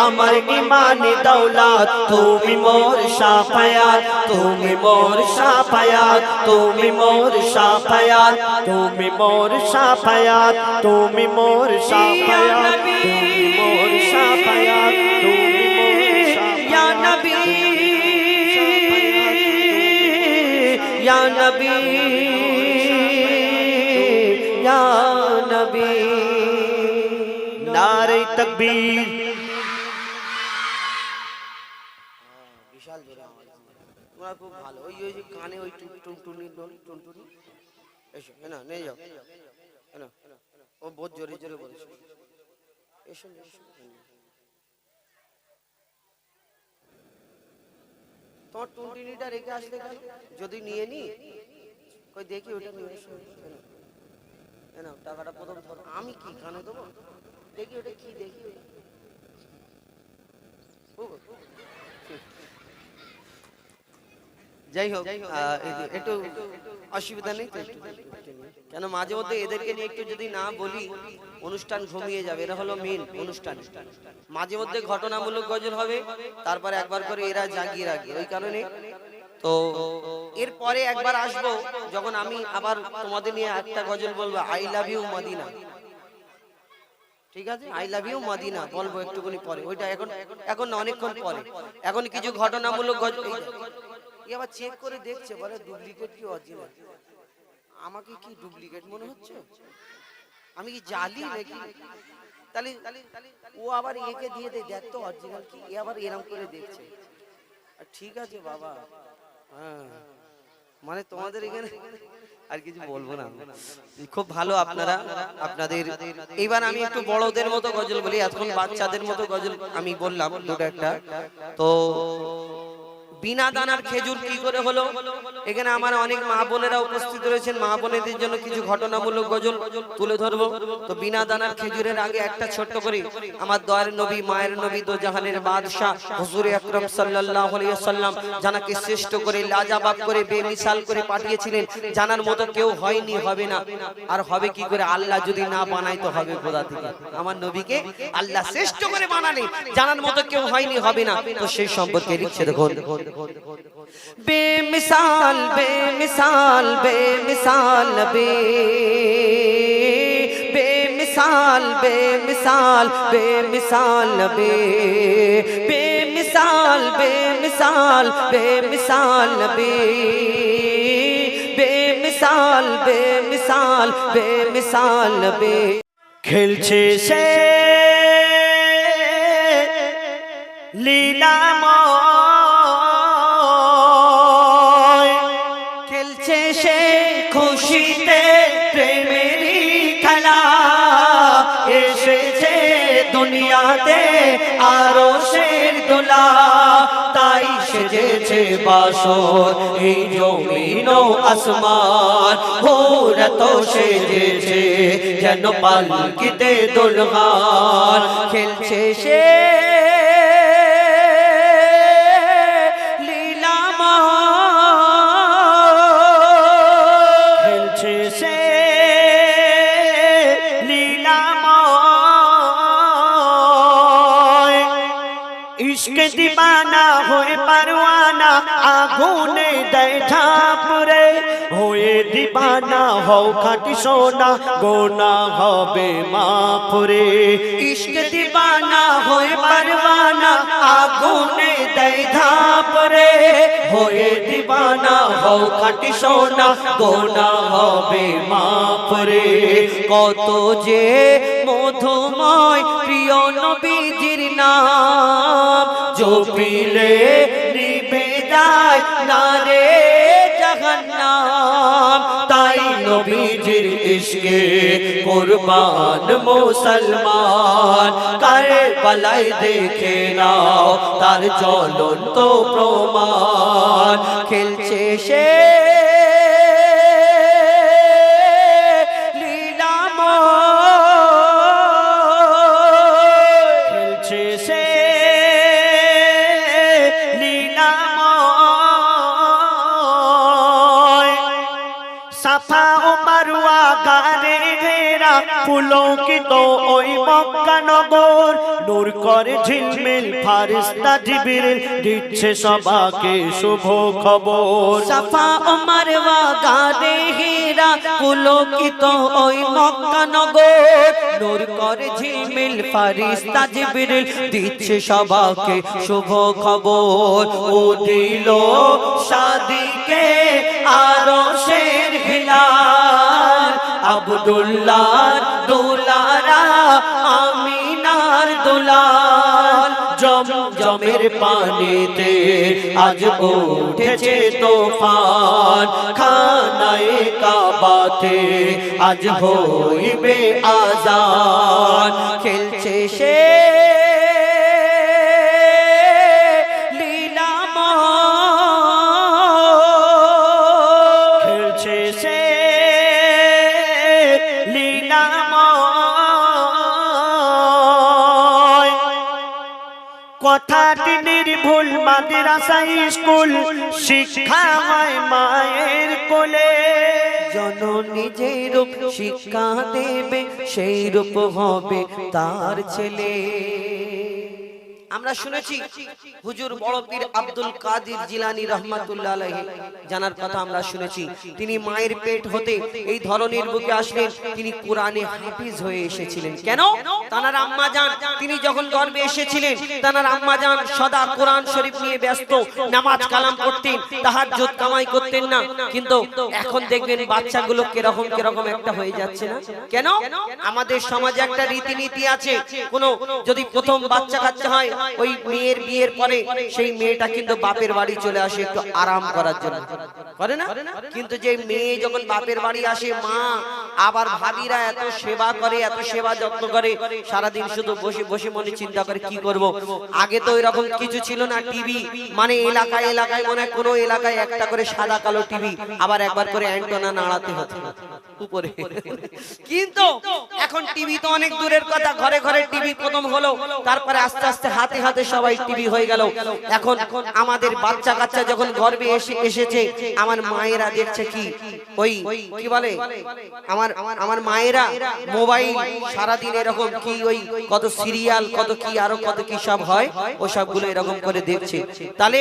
আমার ইমানি দৌলত। তুমি মোর শাফায়াত, তুমি মোর শাফায়াত, তুমি মোর শাফায়াত, তুমি মোর শাফায়াত, তুমি মোর শাফায়াত, তুমি মোর শাফায়াত, তুমি মোর ইয়া নবী, ইয়া নবী, ইয়া নবী। নারে তাকবীর। বিশাল জোরে আওয়াজ। তোমরা খুব ভালো। ওই ওই যে কানে ওই টুনটুনি টুনটুনি এসো না নিয়ে যাও না, ও বহুত জোরে জোরে বলেছে। এসো এসো, তোমার টুনটুনিটা রেখে আসলে কেন? যদি নিয়ে নি কই দেখি ওটা নিয়ে এসো না, টাকাটা প্রথম ধরো। আমি কি কানে দেবো? দেখি ওটা কি, দেখি যাই হোক একটু অসুবিধা নেই তো, কেন মাঝে মধ্যে এদেরকে নিয়ে একটু যদি না বলি অনুষ্ঠান ঘুমিয়ে যাবে। এরা হলো মেন অনুষ্ঠান। মাঝে মধ্যে ঘটনামূলক গজল হবে, তারপরে একবার করে এরা জাগিয়ে রাখবে। ওই কারণে তো এরপরে একবার আসবো যখন আমি আবার তোমাদের নিয়ে একটা গজল বলবো, আই লাভ ইউ মদিনা। ঠিক আছে, আই লাভ ইউ মদিনা বলবো একটুখানি পরে। ওইটা এখন এখন না, অনেকক্ষণ পরে। এখন কিছু ঘটনামূলক গজল আবার চেক করে দেখছে, বলে ডুপ্লিকেট কি অরিজিনাল। আমাকে কি ডুপ্লিকেট মনে হচ্ছে? আমি কি জালি নাকি? তাহলে ও আবার একে দিয়ে দেয়, দেখ তো অরিজিনাল কি। এ আবার এরকম করে দেখছে। ঠিক আছে বাবা, হ্যাঁ মানে তোমাদের এখানে আর কিছু বলবো না। খুব ভালো আপনারা, আপনাদের। এইবার আমি একটু বড়দের মতো গজল বলি, এখন বাচ্চাদের মতো গজল আমি বললাম দুটো একটা। তো বিনা দানার খেজুর কি করে হলো? এখানে আমার অনেক মা বোনেরা উপস্থিত রয়েছেন, মা বোনেদের জন্য কিছু ঘটনামূলক গজল তুলে ধরবো। তো বিনা দানার খেজুরের আগে একটা ছোট্ট করে আমার দয়ার নবী, মায়ের নবী, দো জাহানের বাদশাহ হুজুর আকরাম সাল্লাল্লাহু আলাইহি ওয়াসাল্লাম, জানাকে শ্রেষ্ঠ করে, লাজবাব করে, বেমিসাল করে পাঠিয়েছিলেন। জানার মতো কেউ হয়নি, হবে না, আর হবে কি করে? আল্লাহ যদি না বানায় তো হবে কোথা থেকে? আমার নবীকে আল্লাহ শ্রেষ্ঠ করে বানালেন, জানার মতো কেউ হয়নি, হবে না। তো সেই সম্পর্কে লিখছে দেখুন, বেমিসাল বেমিসাল বেমিসাল নবী, বেমিসাল বেমিসাল বেমিসাল নবী, বেমিসাল বেমিসাল বেমিসাল নবী, বেমিসাল বেমিসাল বেমিসাল নবী। খেলছে সে লীলাময়, খেলছে সে খুশিতে প্রেমেরই খেলা, এসেছে দুনিয়াতে আরশের দোলা। তাই সেজেছে বাসর এই জমিন ও আসমান হুরত সেজেছে যেন পালকিতে দুলহান খেলছে সে इश्क दीवाना होए परवाना आगुने दे झापरे होए दीवाना हो खाटी सोना गोना होबे माफरे इश्क दीवाना होए परवाना आगुने दे झापरे होए दीवाना हो खाटी सोना गोना होबे माफरे কত যে মধুময় প্রিয় নবীজির নাম জপিলে নিভে যায় না রে জাহান্নাম তাই নবীজির ইশকে কুরবান মুসলমান কারবালায় দেখে নাও তার জ্বলন্ত প্রমাণ খেলছে সে साफा ओ मरुआ गारे घेरा फूलों की तो ओई मक्का नगर नूर करे झिलमिल फारिस्ता जिब्रील दिच्छे सबाके शुभ खबर साफा ओ मरुआ गारे घेरा फूलों की तो ओई मक्का नगर नूर करे झिलमिल फारिस्ता जिब्रील दिच्छे सबाके शुभ खबर ओ दिलो शादी के आरोशेर हिलाल अब्दुल्लाह दुलारा आमीनार दुलाल জমের পানিতে আজ উঠেছে তুফান খানায়ে কাবাতে আজ হইবে আযান খেলছে সে কথাটি নির্ভুল মাদ্রাসা স্কুল শিক্ষা হয় মায়ের কোলে জননী যে রূপ শিক্ষা দেবে সেই রূপ হবে তার ছেলে আমরা শুনেছি হুজুর বড় পীর আব্দুল কাদের জিলানী রাহমাতুল্লাহ আলাইহি জানার কথা আমরা শুনেছি তিনি মায়ের পেট হতে এই ধরনের বুকে আসলেন তিনি কোরআনে হাফিজ হয়ে এসেছিলেন কেন তানার আম্মা জান তিনি যখন গর্ভে এসেছিলেন তানার আম্মা জান সদা কোরআন শরীফ নিয়ে ব্যস্ত নামাজ কালাম পড়তেন তাহাজ্জুদ কামাই করতেন না কিন্তু এখন দেখবেন বাচ্চাগুলো কিরকম একটা হয়ে যাচ্ছে না কেন আমাদের সমাজে একটা রীতিনীতি আছে কোন যদি প্রথম বাচ্চা কাচ্চা হয় ওই মেয়ের বিয়ের পরে সেই মেয়েটা কিন্তু বাপের বাড়ি চলে আসে একটু আরাম করার জন্য করে না কিন্তু যে মেয়ে যখন বাপের বাড়ি আসে মা আবার ভাবিরা এত সেবা করে এত সেবা যত্ন করে সারাদিন শুধু বসে বসে মনে চিন্তা করে কি করব আগে তো এরকম কিছু ছিল না টিভি মানে এলাকায় মনে হয় কোনো এলাকায় একটা করে সাদা কালো টিভি আবার একবার করে অ্যান্টেনা নাড়াতে হতো উপরে কিন্তু এখন টিভি তো অনেক দূরের কথা ঘরে ঘরে টিভি প্রথম হলো তারপরে আস্তে আস্তে হাতে হাতে সবাই টিভি হয়ে গেল এখন আমাদের বাচ্চা কাচ্চা যখন গর্ভে এসেছে আমার মায়েরা দেখছে কি ওই কি বলে আমার মায়েরা মোবাইল সারা দিন এরকম কি ওই কত সিরিয়াল কত কি আরো কত কি সব হয় ও সবগুলো এরকম করে দেখছে তাহলে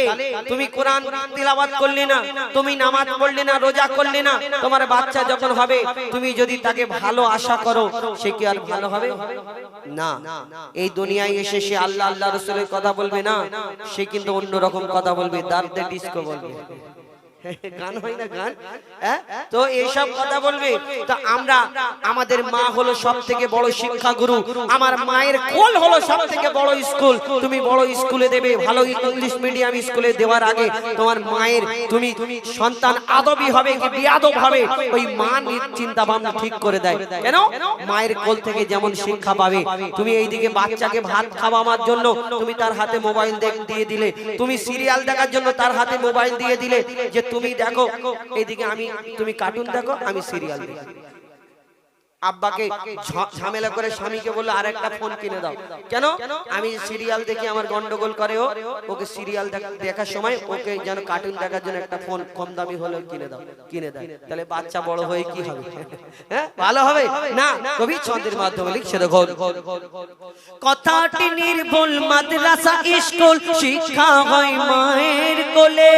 তুমি কোরআন তিলাওয়াত করলে না তুমি নামাজ পড়লে না রোজা করলে না তোমার বাচ্চা যখন হবে তুমি যদি তাকে ভালো আশা করো সে কি আর ভালো হবে না এই দুনিয়ায় এসে সে আল্লাহ আল্লাহ রাসূলের কথা বলবে না সে কিন্তু অন্য রকম কথা বলবে দারদে ডিস্কো বলবে গান হয় না গান, হ্যাঁ? তো এইসব কথা বলবে। তো আমরা, আমাদের মা হলো সব থেকে বড় শিক্ষা গুরু, আমার মায়ের কোল হলো সব থেকে বড় স্কুল। তুমি বড় স্কুলে দেবে, ভালো ইংলিশ মিডিয়াম স্কুলে দেওয়ার আগে তোমার মায়ের, তুমি সন্তান আদবি হবে কি বিয়াদব হবে, ওই মা চিন্তা ভাবনা ঠিক করে দেয়। কেন? মায়ের কোল থেকে যেমন শিক্ষা পাবে। তুমি এইদিকে বাচ্চাকে ভাত খাওয়ানোর জন্য তুমি তার হাতে মোবাইল দিয়ে দিলে, তুমি সিরিয়াল দেখার জন্য তার হাতে মোবাইল দিয়ে দিলে, যে তুমি দেখো এইদিকে তুমি কার্টুন দেখো, আমি সিরিয়াল দেখি। আব্বাকে ঝামেলা করে স্বামীকে বললো আরেকটা ফোন কিনে দাও। কেন? আমি সিরিয়াল দেখি, আমার গন্ডগোল করে ও, ওকে সিরিয়াল দেখার সময় ওকে যেন কার্টুন দেখার জন্য একটা ফোন কম দামি হলেও কিনে দাও, কিনে দেয়। তাহলে বাচ্চা বড় হয়ে কি হবে? হ্যাঁ, ভালো হবে না? কবি ছন্দের মাধ্যমে লিখছে দেখো, কথাটি নির্ভুল মাদ্রাসা স্কুল, শিক্ষা হয় মায়ের কোলে,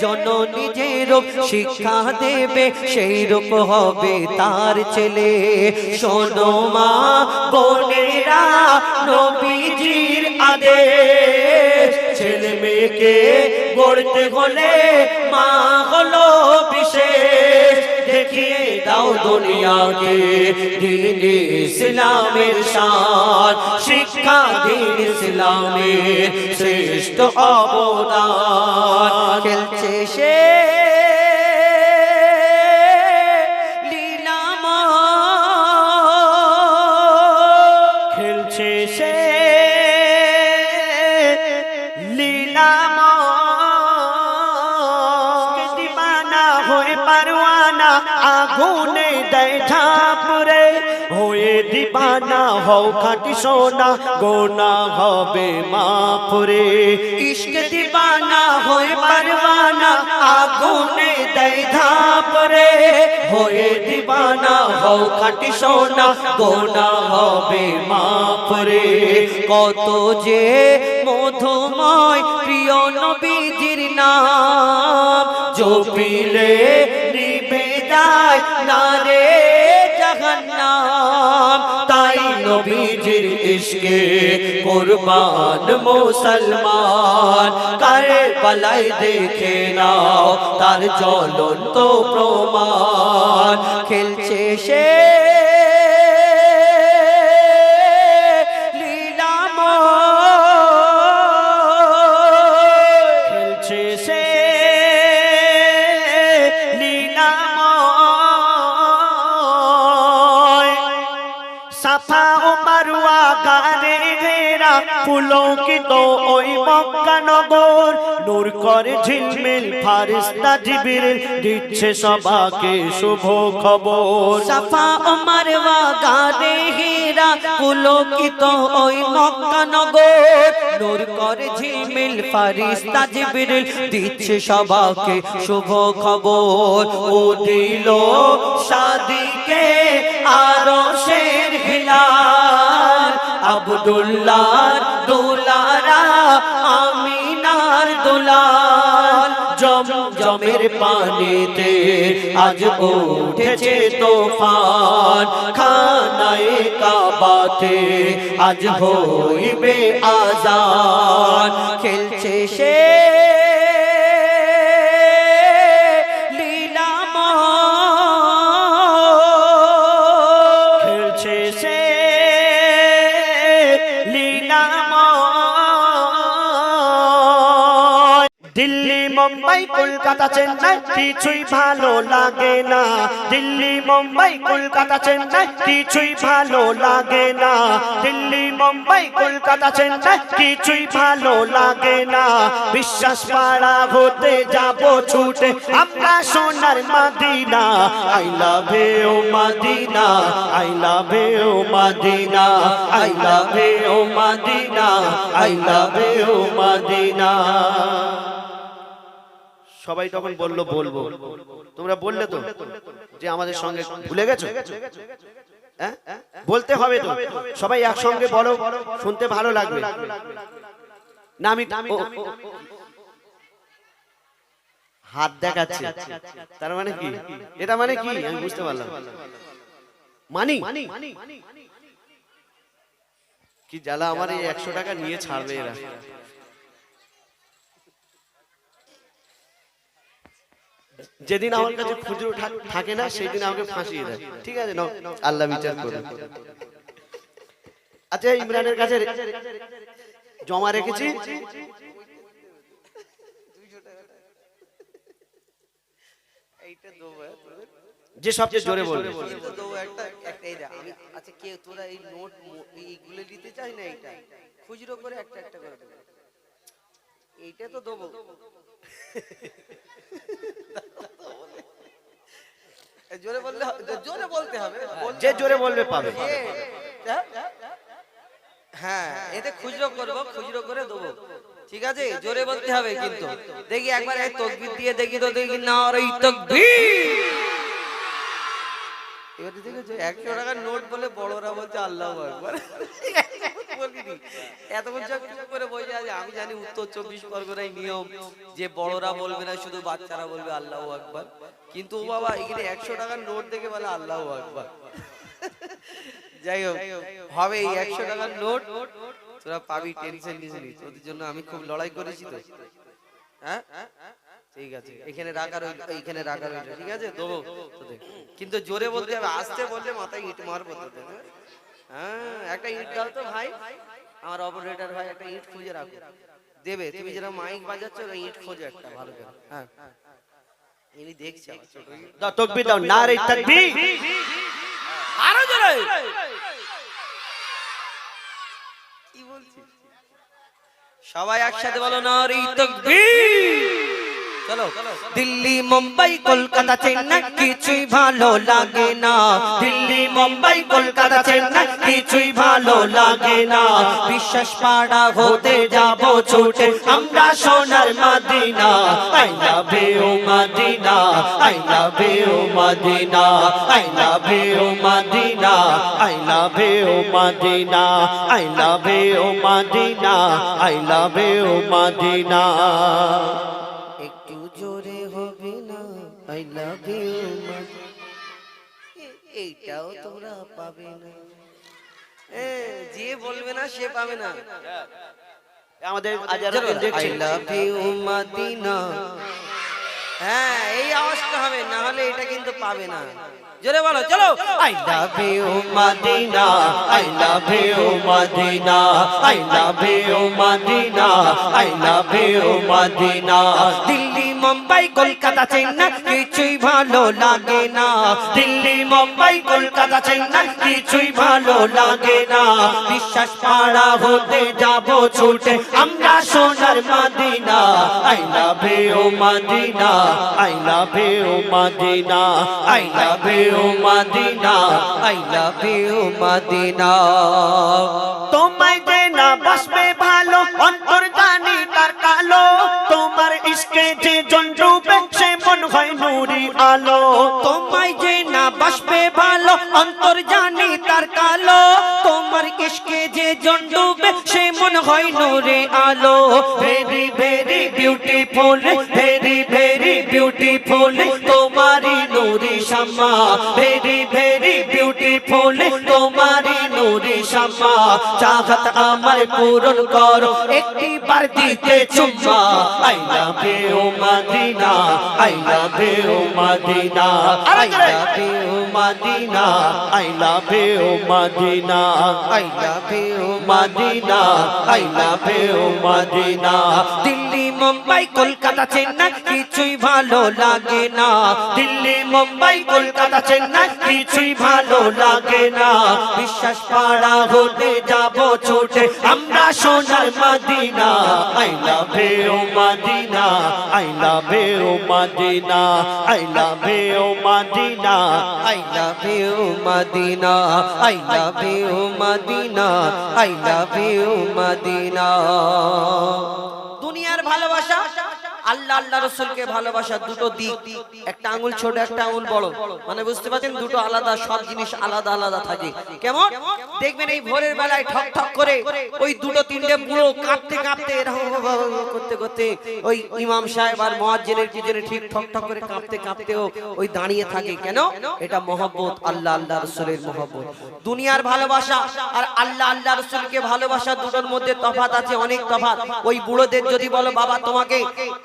জননী যে রূপ শিক্ষা দেবে সেই রূপ হবে তার ছেলে। শোনো মা বোনেরা নবীজির আদেশ, ছেলে মেয়েকে গড়তে হলে মা হলো বিশেষ। দেখিয়ে দাও দুনিয়াকে দিন ইসলামের শান, শিক্ষা দিন ইসলামের শ্রেষ্ঠ অবদান। খেলছে সে আগুনে দেয় ঝাঁপরে, হয়ে দিবানা হও খাঁটি সোনা, গোনা হবে মাফরে। ইশক দিবানা হয়ে পারওয়ানা, আগুনে দেয় ধাপরে, হয়ে দিবানা হও খাঁটি সোনা, গোনা হবে মাফরে। কত যে মধুময় প্রিয় নবীজির নাম, জপিলে নিভে যায় না রে জাহান্নাম। তাই নবীজির ইশকে কুরবান মুসলমান, কারবালায় দেখে নাও তার জ্বলন্ত প্রমাণ। খেলছে সে সাফা ও মারওয়া গারে ঘেরা, পুলকিত ওই মক্কা নগর, নূর করে ঝিলমিল ফারিস্তা জিবরিল, দিচ্ছে সবাকে শুভ খবর। সাফা ও মারওয়া গারে ঘেরা, পুলকিত ওই মক্কা নগর, নূর করে ঝিলমিল ফারিস্তা জিবরিল, দিচ্ছে সবাকে শুভ খবর। ও দিল শাদিকে আরশের হিলাল, আব্দুল্লাহর দুলারা আমিনার দুলাল। জমজমের পানিতে আজ উঠেছে তোফান, খানায়ে কাবাতে আজ হইবে আযান। খেলছে সে দিল্লি মুম্বাই কলকাতা চেন্নাই কিছুই ভালো লাগে না, দিল্লি মুম্বাই কলকাতা চেন্নাই কিছুই ভালো লাগে না, দিল্লি মুম্বাই কলকাতা চেন্নাই কিছুই ভালো লাগে না। বিশ্বাস পাড়া হতে যাব ছুটে আমরা সোনার Medina, I love you Medina, I love you Medina, I love you Medina, I love you Medina. সবাই তখন বললো বলবো, তোমরা বললে তো যে আমাদের সঙ্গে ভুলে গেছো, বলতে হবে তো, সবাই একসঙ্গে বলো, শুনতে ভালো লাগবে না। আমি হাত দেখাচ্ছি, তার মানে কি? এটা মানে কি আমি বুঝতে পারলাম। মানি কি জ্বালা, আমার এই 100 টাকা নিয়ে ছাড়বে এরা। যেদিন আমার কাছে খুচরো থাকে না সেই দিন আমাকে ফাঁসিয়ে দেয়, ঠিক আছে না, আল্লাহ বিচার করবে। আচ্ছা ইমরানের কাছে জমা রেখেছি, এইটা দেবো যে সবচেয়ে জোরে বলবে। কিন্তু দেবো একটা এই দেখ আমি। আচ্ছা কে তোরা এই নোট এইগুলো নিতে চাই না, এইটা খুচরো করে একটা একটা করে দেবো, এইটা তো দেবো। জোরে বললে জোরে বলতে হবে, যে জোরে বলবে পাবে। হ্যাঁ এতে খুচরো করবো, খুচরো করে দেবো, ঠিক আছে? জোরে বলতে হবে কিন্তু। দেখি একবার এই তাকবীর দিয়ে দেখি তো, দেখি নারে তাকবীর। এবার দেখেছো 100 টাকার নোট বলে বড়রা বলছে আল্লাহু আকবার। বলিনি এত বছর করে বসে আছে। আমি জানি উত্তর 24 পরগনায় নিয়ম যে বড়রা বলবে না, শুধু বাচ্চারা বলবে আল্লাহু আকবার। কিন্তু ও বাবা এখানে 100 টাকার নোট দেখে বলে আল্লাহু আকবার। যাই হোক হবে এই 100 টাকার নোট, তোরা পাবি, টেনশন নিস নি। তোদের জন্য আমি খুব লড়াই করেছি তো। হ্যাঁ ঠিক আছে, এখানে রাখার এইখানে রাখার, ঠিক আছে দেবো তোদের। কিন্তু জোরে বলতে হবে, আস্তে বললে মাথায় ইট মারবো তোদের। হ্যাঁ একটা ইট দাও তো ভাই, আমার অপারেটর ভাই একটা ইট খুঁজে রাখো, দেবে। তুমি যারা মাইক বাজাচ্ছ ওই ইট খোঁজো একটা ভালো করে। হ্যাঁ ইনি দেখছি আমার ছোট দাও তাকবীর দাও, নারে তাকবীর, আরো জোরে। কি বলছিস? সবাই একসাথে বলো নারে তাকবীর। চলো। দিল্লি মুম্বাই কলকাতা চেন্নাই কিছুই ভালো লাগে না, দিল্লি মুম্বাই কলকাতা চেন্নাই কিছুই ভালো লাগে না। বিশ্বাস পাড়া হতে যাব ছুটে আমরা সোনার Medina. I love you Medina, I love you Medina, I love you Medina, I love you Medina, I love you Medina, I love you Medina. একটু জোরে হবে না? I love you. এইটাও তোমরা পাবে না, যে বলবে না সে পাবে না। আমাদের আজারাতে আই দেখছি লাভ ইউ মদিনা। হ্যাঁ এই আওয়াজটা হবে, না হলে এটা কিন্তু পাবে না। জোরে বলো চলো। I love you Madina, I love you Madina, I love you Madina, I love you Madina. Delhi Mumbai Kolkata Chennai কিছুই ভালো লাগে না, দিল্লি মুম্বাই কলকাতা চেন্নাই কিছুই ভালো লাগে না। বিশ্বাস পাড়া হতে যাব ছুটে আমরা সোনার Medina. I love you Madina, I love you Madina, I love you Madina, I love you Madina. তোমায় যে না বাসবে ভালো অন্তর জানি তার কালো, তোমার ইশকে যে জন ডুবে সে মন হয় নুরি আলো। তোমায় যে না বাসবে ভালো অন্তর জানি তার কালো, তোমার ইশকে যে জন ডুবে সে মন হয় নূরে আলো। Very very beautiful, very very beautiful তোমারি নূরি শামা, ভেরি ভেরি বিউটিফুল তোমারি নূরি শামা। চাহত আমার পূরণ করো একটি বার দিতে চুম্মা। I love you Madina, I love you Madina, I love you Madina, I love you Madina, I love you Madina, I love you Madina. Delhi Mumbai Kolkata Chennai কিছুই ভালো লাগে না, দিল্লি মুম্বাই কলকাতা চেন্নাই কিছুই ভালো লাগে না। বিশ্বাস পাড়া হতে যাব ছুটে আমরা সোনার Medina. I love you Madina, I love you Madina, I love you Madina, I love you Madina, I love you Madina, I love you Madina. দুনিয়ার ভালোবাসা, আল্লাহ আল্লাহ রসুলকে ভালোবাসা, দুটো দিক, একটা আঙুল ছোট একটা আঙুল বড়, মানে বুঝতে পারছেন দুটো আলাদা, সব জিনিস আলাদা আলাদা থাকে। কেমন দেখবেন এই ভোরের বেলায় ঠক ঠক করে ওই দুটো তিনটে বুড়ো কাঁপতে কাঁপতে এরকম করতে করতে ওই ইমাম সাহেব আর মুয়াজ্জিনের পিছনে ঠিক ঠক ঠক করে কাঁপতে কাঁপতেও ওই দাঁড়িয়ে থাকে। কেন? এটা মহব্বত, আল্লাহ আল্লাহ রসুলের মহব্বত। দুনিয়ার ভালোবাসা আর আল্লাহ আল্লাহ রসুলকে ভালোবাসা দুটোর মধ্যে তফাৎ আছে, অনেক তফাৎ। ওই বুড়োদের যদি বলো বাবা তোমাকে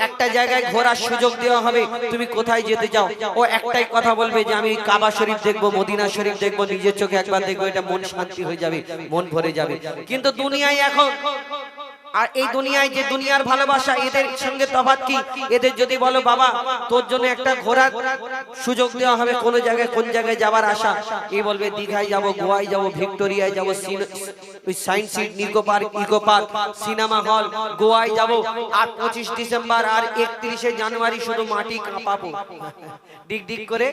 একটা জায়গায় ঘোরার সুযোগ দেওয়া হবে, তুমি কোথায় যেতে চাও, ও একটাই কথা বলবে যে আমি কাবা শরীফ দেখবো, মদিনা শরীফ দেখবো, নিজের চোখে একবার দেখবো, এটা মন শান্তি হয়ে যাবে, মন ভরে যাবে। কিন্তু দুনিয়ায় এখন, আর এই দুনিয়ায় যে দুনিয়ার ভালোবাসা, এদের সঙ্গে তফাৎ কি? এদের যদি বলো বাবা তোর জন্য একটা ঘোরার সুযোগ দেওয়া হবে, কোন জায়গায় কোন জায়গায় যাবার আশা, এই বলবে দীঘায় যাব, গোয়ায় যাব, ভিক্টোরিয়ায় যাব, science city, Nicco park, eco park, cinema hall, গোয়ায় যাব, আর 25 ডিসেম্বর আর 31শে জানুয়ারি শুধু মাটি কাঁপাবো, ডিগ ডিগ করে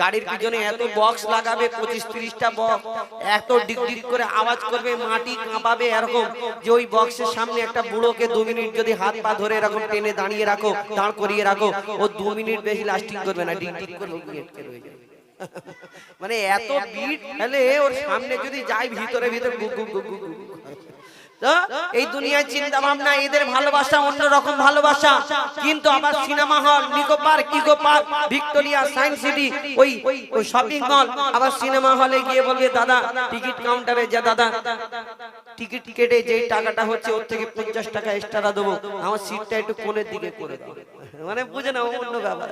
গাড়ির পিছনে এত বক্স লাগাবে, 25-30টা বক্স, এত ডিগ ডিগ করে আওয়াজ করবে, মাটি কাঁপাবে, এরকম যে ওই বক্সের সামনে একটা বুড়োকে 2 মিনিট যদি হাত পা ধরে এরকম টেনে দাঁড়িয়ে রাখো, দাঁড় করিয়ে রাখো, ও 2 মিনিট বেশি লাস্টিং করবে না, ডিগ ডিগ করে আটকে রয়ে যাবে। মানে এত ভিড়, তাহলে ওর সামনে যদি যাই ভিতরে ভিতরে গু গু গু গু গু। তো এই দুনিয়ায় চিন্তা ভাবনা, এদের ভালোবাসা অন্যরকম ভালোবাসা। কিন্তু আবার cinema hall, Nicco park, eco park, Victoria, science city, ওই শপিং মল, আবার সিনেমা হলে গিয়ে বলবে দাদা টিকিট কাউন্টারে যা, দাদা টিকিট কেটে যে টাকাটা হচ্ছে ওর থেকে 50 টাকা এক্সট্রা দেবো, আমার সিটটা একটু কোণের দিকে করে দাও। মানে বুঝে না, অন্য ব্যাপার,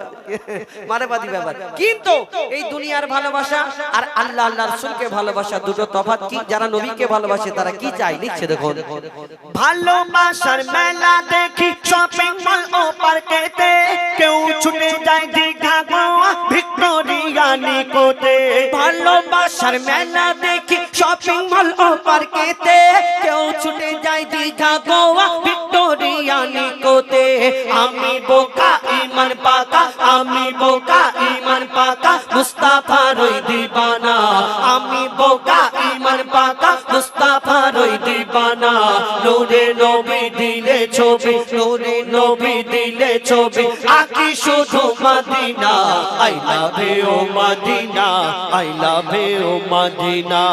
মারেবাদী ব্যাপার। কিন্তু এই দুনিয়ার ভালোবাসা আর আল্লাহ আল্লাহ রাসূলকে ভালোবাসা, দুটো তফাৎ কি? যারা নবীকে ভালোবাসে তারা কি চায়, লিখছে দেখো, ভালোবাসার মেলা দেখি শপিং মল ও পার্কেতে, কেউ ছুটে যায় দীঘা গোয়া ভিক্টোরিয়া নিকোতে। ভালোবাসার মেলা দেখি শপিং মল ও পার্কেতে, কেউ ছুটে যায় দীঘা গোয়া ভিক্টোরিয়া নিকোতে। আমি বোকা ইমান পাকা, আমি বোকা ইমান পাকা, মুস্তাফার ওই দিবানা, আমি বোকা ইমান পাকা, মুস্তাফার ওই দিবানা। নূরে নবী দিলে ছবি, নূরে নবী দিলে ছবি, আকি শুধু Medina, I love you Medina, I love you Medina,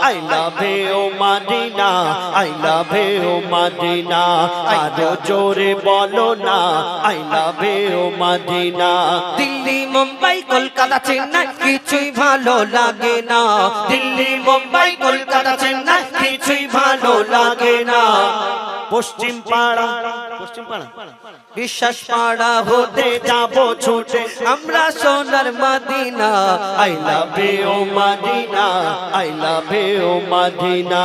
I love you Medina, I love you Medina. আরো জোরে বলো না, I love you Medina. Delhi Mumbai Kolkata Chennai কিছুই ভালো লাগে না, দিল্লি মুম্বাই কলকাতা চেন্নাই কিছুই ভালো লাগে না। পশ্চিম পাড়া, বিশ্বাস পাড়া হতে যাবো ছুটে আমরা সোনার Medina, I love you Medina, I love you Medina.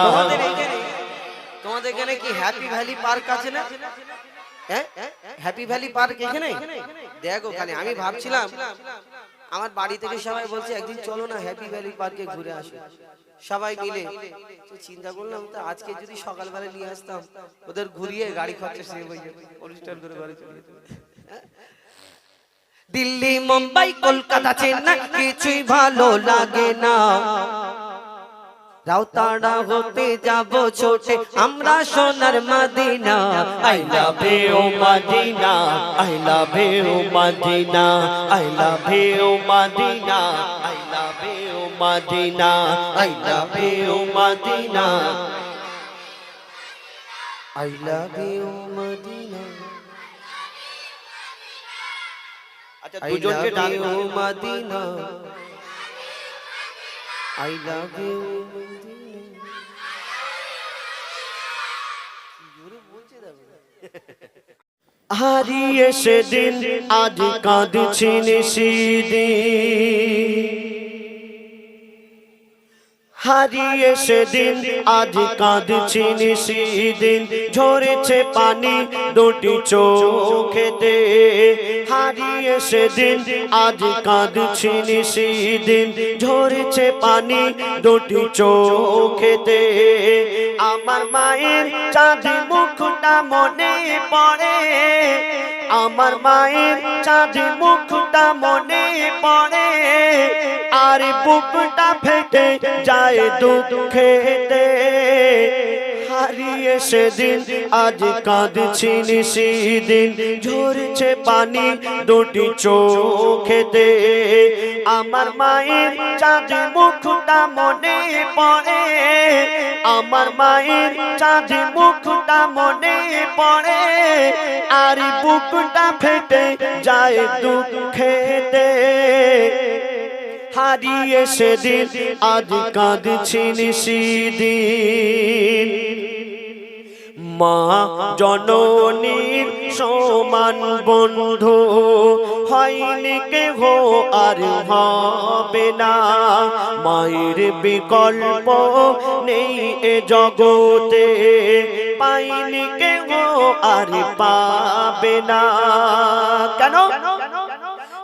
তোমাদের এখানে কি হ্যাপি ভ্যালি পার্ক আছে না? হ্যাঁ, হ্যাপি ভ্যালি পার্ক এখানে দেখো। ওখানে আমি ভাবছিলাম, আমার বাড়ি থেকে সবাই বলছে একদিন চলো না হ্যাপি ভ্যালি পার্কে ঘুরে আসি, সবাই মিলে। চিন্তা করলাম তো আজকে যদি সকালবেলা নিয়ে আসতাম, ওদের ঘুরিয়ে গাড়ি খরচা সেভ হয়ে যাবে, অনুষ্ঠান করে বাড়ি চলে যেতে। দিল্লি মুম্বাই কলকাতা চেন্নাই কিছুই ভালো লাগে না, রাউতাড়া হতে যাবো ছোটে আমরা সোনার Medina. I love you Medina, I love you Medina, I love you Medina, I love you Medina, I love you Medina, I love you Medina, আচ্ছা দুজনকে ডাক দাও। Medina, I love you Medina. হারিয়ে সেদিন আজ কাঁদছি নিশিদিন, হারিয়ে সেদিন আজ কাঁদছি নিশিদিন, ঝরেছে পানি দুটি চোখেতে। হারিয়ে সেদিন আজ কাঁদছি নিশিদিন, ঝরেছে পানি দুটি চোখেতে। আমার মায়ের চাঁদি মুখটা মনে পড়ে, আমার মায়ের চাঁদি মুখটা মনে পড়ে, আর বুকটা ফেটে যায় দুঃখেতে। হারিয়ে সেদিন আজ কাঁদছি নিশিদিন, ঝরছে পানি দুটি চোখেতে। আমার মায়ের চাঁদি মুখটা মনে পড়ে, আমার মায়ের চাঁদি মুখটা মনে পড়ে, আর বুকটা ফেটে যায় দুঃখেতে। হারিয়ে সেদিন আজ কাঁদছি নিশিদিন, মা জননীর সমান বন্ধু হয়নি কেহ আর হবে না, মায়ের বিকল্প নেই এ জগতে, পাইনি কেহ আর পাবে না। কেন?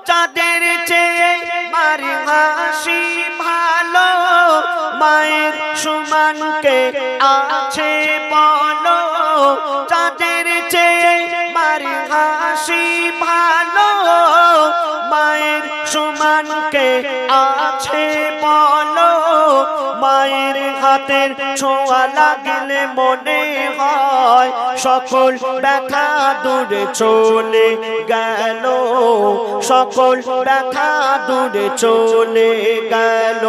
চাঁদের চেয়ে মার হাসি ভালো, মায়ের সমানকে আছে বলো, চাঁদের চেয়ে মার হাসি ভালো, মায়ের সমানকে আছে বলো, মায়ের হাতের ছোঁয়া লাগলে মনে হয় সকল ব্যথা দূরে চলে গেল, সকল ব্যথা দূরে চলে গেল।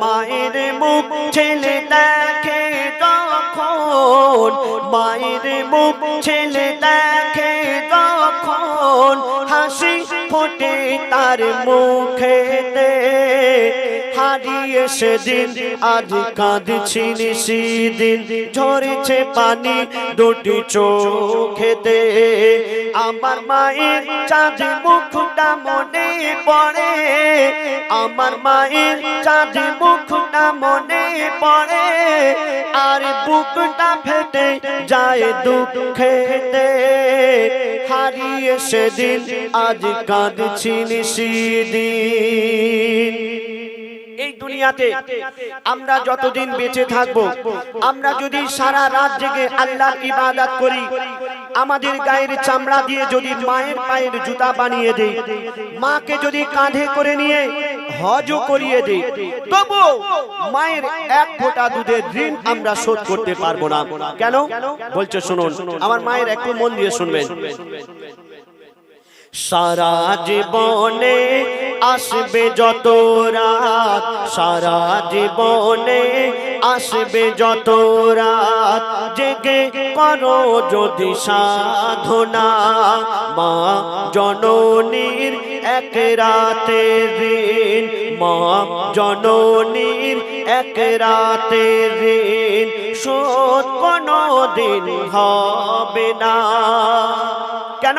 মায়ের মুখ ছেলে দেখে তখন, মায়ের মুখ ছেলে দেখে তখন, হাসি ফোটে তার মুখেতে, হারিয়ে সেদিন আজ কাঁদছি নিশিদিন, ঝরেছে পানি দুটি চোখেতে। আমার মায়ের চাঁদ মুখটা মনে পড়ে, আমার মায়ের চাঁদ মুখটা মনে পড়ে, আর বুকটা ফেটে যায় দুঃখেতে, হারিয়ে সেদিন আজ কাঁদছি নিশিদিন। এই দুনিয়াতে আমরা যতদিন বেঁচে থাকবো, আমরা যদি সারা রাত জেগে আল্লাহর ইবাদত করি, আমাদের গায়ের চামড়া দিয়ে যদি মায়ের পায়ের জুতা বানিয়ে দেই, মাকে যদি কাঁধে করে নিয়ে হজও করিয়ে দেই, তবু মায়ের এক ফোঁটা দুধের ঋণ আমরা শোধ করতে পারবো না। কেন বলছে শুনুন, আমার মায়ের একটু মন দিয়ে শুনবেন। সারা জীবনে আসবে যত রাত, সারা জীবনে আসবে যত রাত, জেগে করো যদি সাধনা, মা জননীর এক রাতের ঋণ, মা জননীর এক রাতের ঋণ শোধ কোনো দিন হবে না। কেন?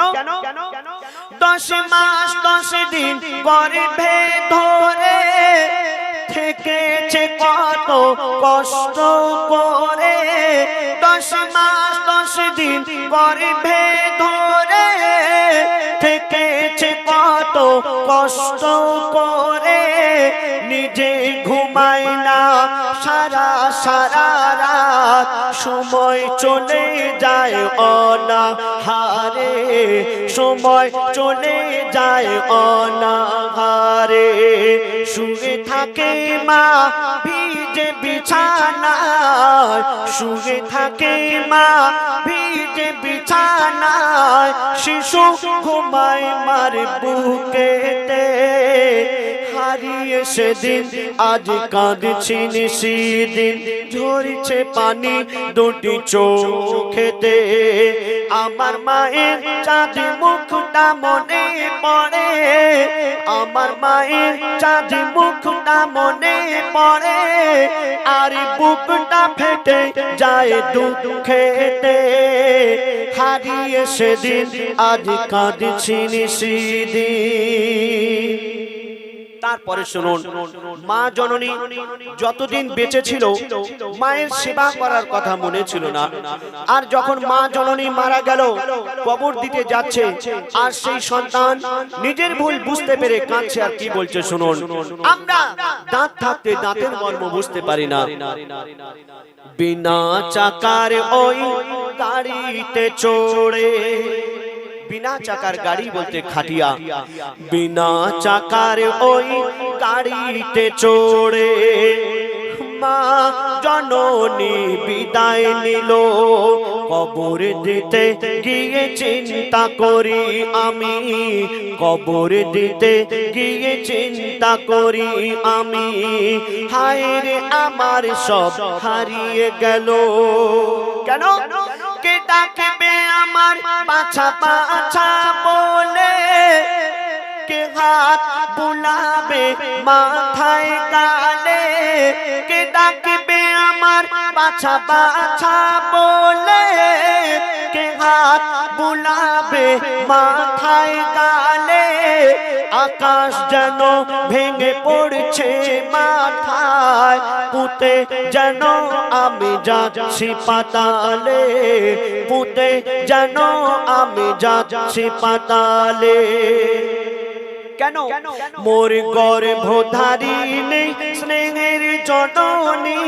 10 মাস 10 দিন গর্ভে ধরে থেকেছে কত কষ্ট করে, 10 মাস 10 দিন গর্ভে ধরে থেকেছে কত কষ্ট করে, নিজে ঘুমায় না সারা সারা রাত, সময় চলে যায় অনাহারে, সময় চলে যায় অনাহারে, শুয়ে থাকে মা ভিজে বিছানায়, শুয়ে থাকে মা ভিজে বিছানায়, শিশু ঘুমায় মার বুকেতে, হারিয়ে সেদিন আজ কাঁদছি নিশিদিন, ঝরছে পানি দুটি চোখেতে। আমার মায়ের চাঁদ মুখটা মনে পড়ে, আমার মায়ের চাঁদ মুখটা মনে পড়ে, আর বুকটা ফেটে যায় দুঃখেতে, হারিয়ে সেদিন আজ কাঁদছি নিশিদিন। তারপরে শুনুন, মা জননী যতদিন বেঁচে ছিল মায়ের সেবা করার কথা মনে ছিল না, আর যখন মা জননী মারা গেল, কবর দিতে যাচ্ছে, আর সেই সন্তান নিজের ভুল বুঝতে পেরে কাঁদছে, আর কি বলছে শুনুন। আমরা দাঁত থাকতে দাঁতের মর্ম বুঝতে পারি না, বিনা চাকার ওই গাড়িতে চড়ে, বিনা চাকার গাড়ি বলতে খাটিয়া, বিনা চাকার ওই গাড়িতে চড়ে মা জননী বিদায় নিল, কবর দিতে গিয়ে চিন্তা করি আমি, কবর দিতে গিয়ে চিন্তা করি আমি, হায় রে আমার সব হারিয়ে গেল। কেন? কে ডাকবে আমার পাছা পাছা বলে, কে হাত বুলাবে মাথায় গালে, কে ডাকবে আমার বাছা বাছা বলে কে হাত বুলাবে মাথায় গালে আকাশ যেন ভেঙে পড়ছে মাথায় পুঁতে যেন আমি যাচ্ছি পাতালে পুঁতে যেন আমি যাচ্ছি পাতালে কেন মোর গর্ভধারিণী স্নেহের জননী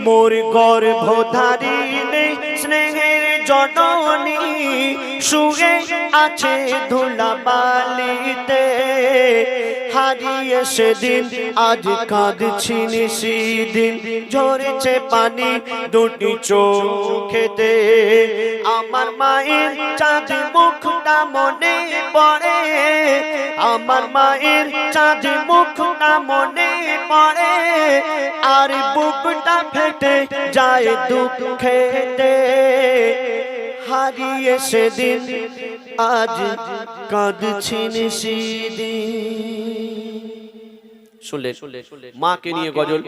মোর গর্ভধারিণী স্নেহের জননী শুয়ে আছে ধুলাবালিতে হারিয়ে সেদিন আজ কাঁদছি নিশিদিন ঝরেছে পানি দুটি চোখেতে আমার মায়ের চাঁদ মুখটা মনে পড়ে আমার মায়ের চাঁদ মুখটা মনে পড়ে আর বুকটা ফেটে যায় দুঃখেতে হারিয়ে সেদিন আজ কাঁদছি নিশিদিন শুনলেন মাকে নিয়ে গজল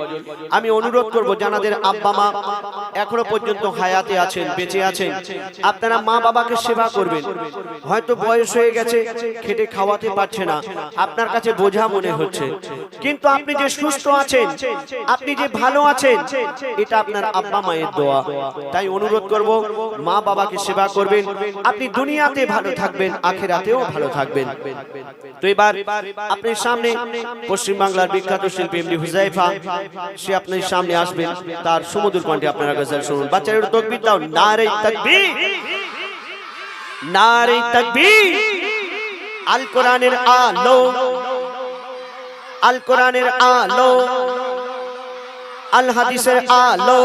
আমি অনুরোধ করব যাদের আব্বা মা এখনো পর্যন্ত হায়াতে আছেন বেঁচে আছেন আপনারা মা বাবাকে সেবা করবেন হয়তো বয়স হয়ে গেছে খেটে খাওয়াতে পারছে না আপনার কাছে বোঝা মনে হচ্ছে কিন্তু আপনি যে সুস্থ আছেন আপনি যে ভালো আছেন এটা আপনার আব্বা মায়ের দোয়া তাই অনুরোধ করব মা বাবাকে সেবা করবেন আপনি দুনিয়াতে ভালো থাকবেন আখিরাতেও ভালো থাকবেন তো এবার আপনার সামনে পশ্চিম বাংলা বিখ্যাত শিল্পী এমডি হুজাইফা সে আপনার সামনে আসবেন তার সুমধুর কণ্ঠে আপনারা গজল শুনুন বাচ্চারা একটু তাকবীর দাও নারে তাকবীর নারে তাকবীর আল কোরআনের আলো আল কোরআনের আলো আল হাদিসের আলো